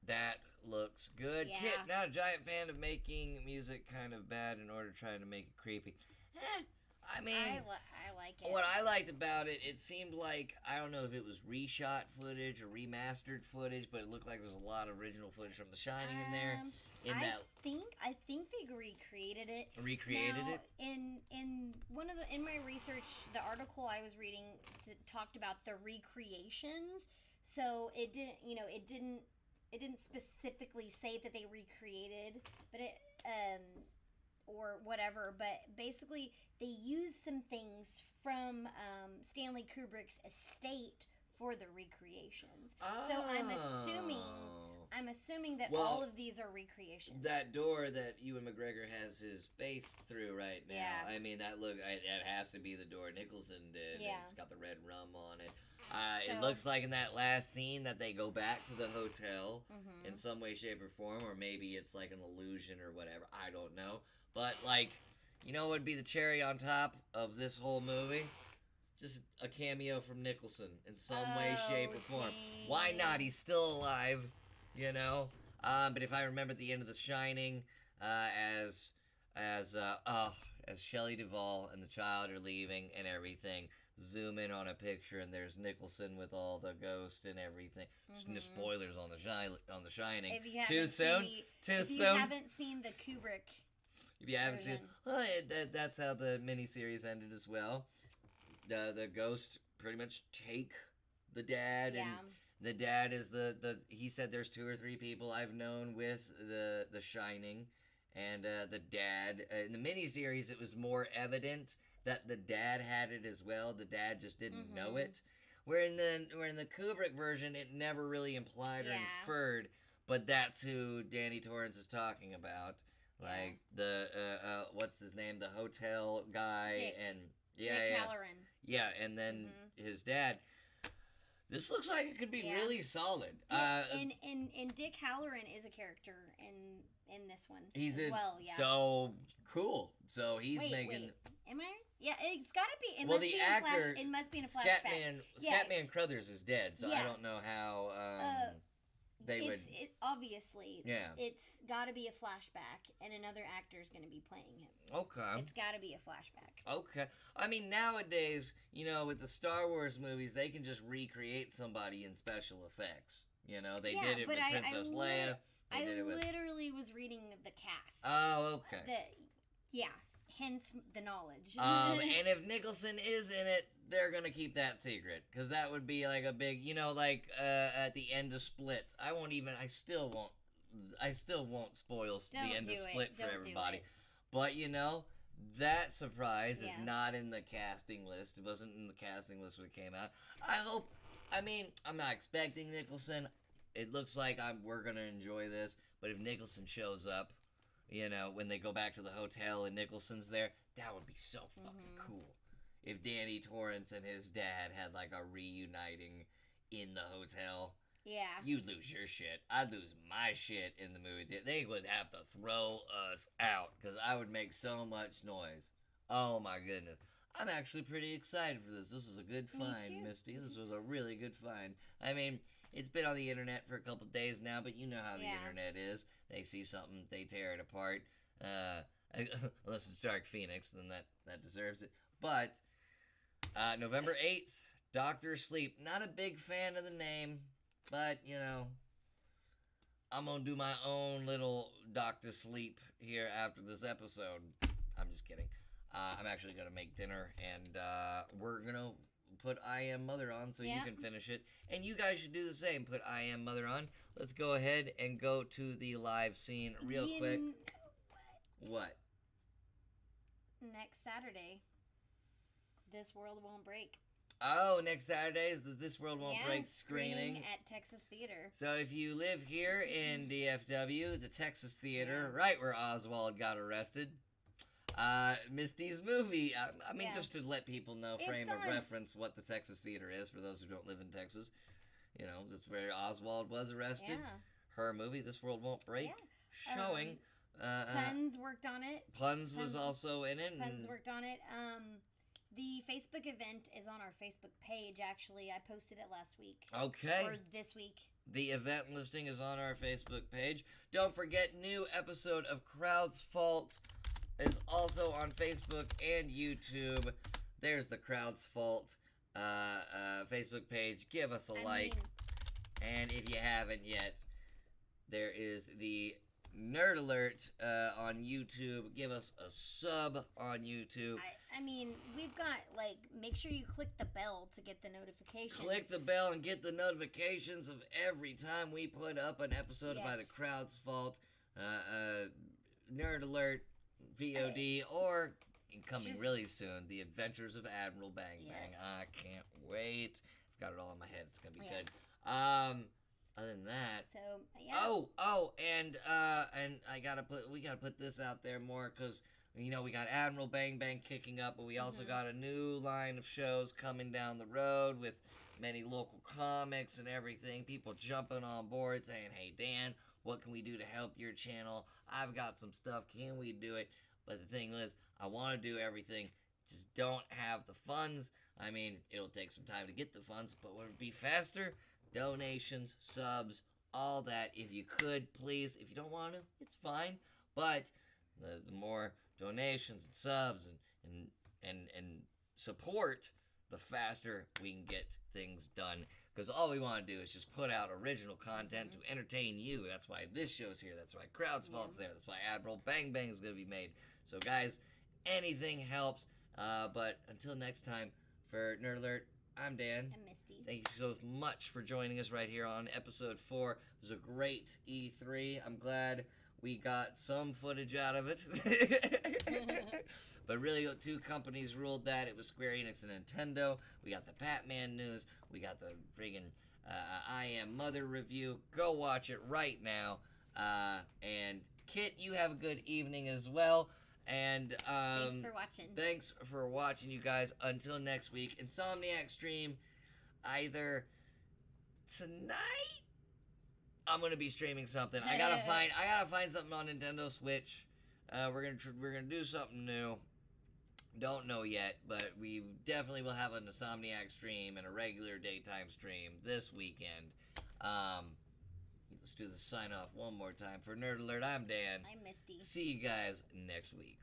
That looks good. Yeah. Kit, not a giant fan of making music kind of bad in order to try to make it creepy. I mean, I like it. what I liked about it, it seemed like, I don't know if it was reshot footage or remastered footage, but it looked like there's a lot of original footage from The Shining in there. I think they recreated it. Recreated Now, it? In my research, the article I was reading talked about the recreations. So it didn't specifically say that they recreated, but it or whatever. But basically, they used some things from Stanley Kubrick's estate for the recreations. So I'm assuming that all of these are recreations. That door that Ewan McGregor has his face through right now. Yeah. I mean, that has to be the door Nicholson did. Yeah. And it's got the red rum on it. It looks like in that last scene that they go back to the hotel in some way, shape, or form, or maybe it's like an illusion or whatever. I don't know. But, like, you know what would be the cherry on top of this whole movie? Just a cameo from Nicholson in some way, shape, or form. dang. Why not? He's still alive, you know? But if I remember at the end of The Shining, as Shelley Duvall and the child are leaving and everything, zoom in on a picture and there's Nicholson with all the ghost and everything. No spoilers on the Shining. If you Too haven't soon? seen Too soon? you haven't seen the Kubrick If you haven't seen, version. that's how the miniseries ended as well. The ghost pretty much take the dad, and the dad is the he said there's 2 or 3 people I've known with the Shining, and the dad in the miniseries it was more evident that the dad had it as well. The dad just didn't know it. Where in the Kubrick version it never really implied or inferred, but that's who Danny Torrance is talking about. Like the what's his name, the hotel guy, Dick. and Dick Halloran. Yeah, and then his dad. This looks like it could be really solid. And Dick Halloran is a character in this one He's as in, well. Yeah. so cool. So he's wait, making. Wait. Am I? Yeah, it's got to be. It well, must the be actor, it must be in a flashback. Scatman Crothers is dead, so I Yeah. don't know how they would. Obviously. Yeah. It's got to be a flashback, and another actor is going to be playing him. Okay. It's got to be a flashback. Okay. I mean, nowadays, you know, with the Star Wars movies, they can just recreate somebody in special effects. You know, they did it with Princess Leia. I literally was reading the cast. Oh, okay. Yes, hence the knowledge. And if Nicholson is in it, they're gonna keep that secret, because that would be like a big, you know, like at the end of Split. I still won't spoil the end of Split for everybody. But you know, that surprise is not in the casting list. It wasn't in the casting list when it came out. I'm not expecting Nicholson. It looks like we're gonna enjoy this. But if Nicholson shows up, you know, when they go back to the hotel and Nicholson's there, that would be so fucking cool. If Danny Torrance and his dad had like a reuniting in the hotel. Yeah. You'd lose your shit. I'd lose my shit in the movie. They would have to throw us out because I would make so much noise. Oh my goodness. I'm actually pretty excited for this. This was a good find, Misty. This was a really good find. I mean, it's been on the internet for a couple days now, but you know how the internet is. They see something, they tear it apart. Unless it's Dark Phoenix, then that deserves it. But November 8th, Doctor Sleep. Not a big fan of the name, but, you know, I'm going to do my own little Doctor Sleep here after this episode. I'm just kidding. I'm actually going to make dinner, and we're going to put I Am Mother on so you can finish it. And you guys should do the same. Put I Am Mother on. Let's go ahead and go to the live scene real quick. What? Next Saturday, This World Won't Break. Oh, next Saturday is the This World Won't Break screening at Texas Theater. So if you live here in DFW, the Texas Theater, right where Oswald got arrested, Misty's movie. I mean, just to let people know, frame of reference, what the Texas Theater is for those who don't live in Texas. You know, that's where Oswald was arrested. Yeah. Her movie, This World Won't Break, showing. Puns worked on it. Puns was also in it. Puns worked on it. The Facebook event is on our Facebook page, actually. I posted it last week. Okay. Or this week. The event listing is on our Facebook page. Don't forget, new episode of Crowd's Fault is also on Facebook and YouTube. There's the Crowd's Fault Facebook page. Give us a like. And if you haven't yet, there is the Nerd Alert on YouTube. Give us a sub on YouTube. I mean, we've got, like, make sure you click the bell to get the notifications. Click the bell and get the notifications of every time we put up an episode by the Crowd's Fault, Nerd Alert, VOD, or coming really soon, The Adventures of Admiral Bang Bang. I can't wait. I've got it all in my head. It's gonna be good. Other than that, so yeah. And we gotta put this out there more, because you know we got Admiral Bang Bang kicking up, but we also got a new line of shows coming down the road with many local comics and everything. People jumping on board saying, "Hey Dan, what can we do to help your channel? I've got some stuff. Can we do it?" But the thing is, I want to do everything. Just don't have the funds. I mean, it'll take some time to get the funds, but would it be faster? Donations, subs, all that. If you could, please. If you don't want to, it's fine. But the more donations and subs and support, the faster we can get things done. Because all we want to do is just put out original content to entertain you. That's why this show's here. That's why Crowd's Fault's there. That's why Admiral Bang Bang is going to be made. So, guys, anything helps. But until next time, for Nerd Alert, I'm Dan. I'm Misty. Thank you so much for joining us right here on episode 4. It was a great E3. I'm glad we got some footage out of it. But really, 2 companies ruled that. It was Square Enix and Nintendo. We got the Batman news. We got the friggin' I Am Mother review. Go watch it right now. And Kit, you have a good evening as well. And thanks for watching. Thanks for watching, you guys. Until next week, Insomniac stream either tonight. I'm gonna be streaming something. I gotta find something on Nintendo Switch. We're gonna do something new. Don't know yet, but we definitely will have an Insomniac stream and a regular daytime stream this weekend. Let's do the sign off one more time. For Nerd Alert, I'm Dan. I'm Misty. See you guys next week.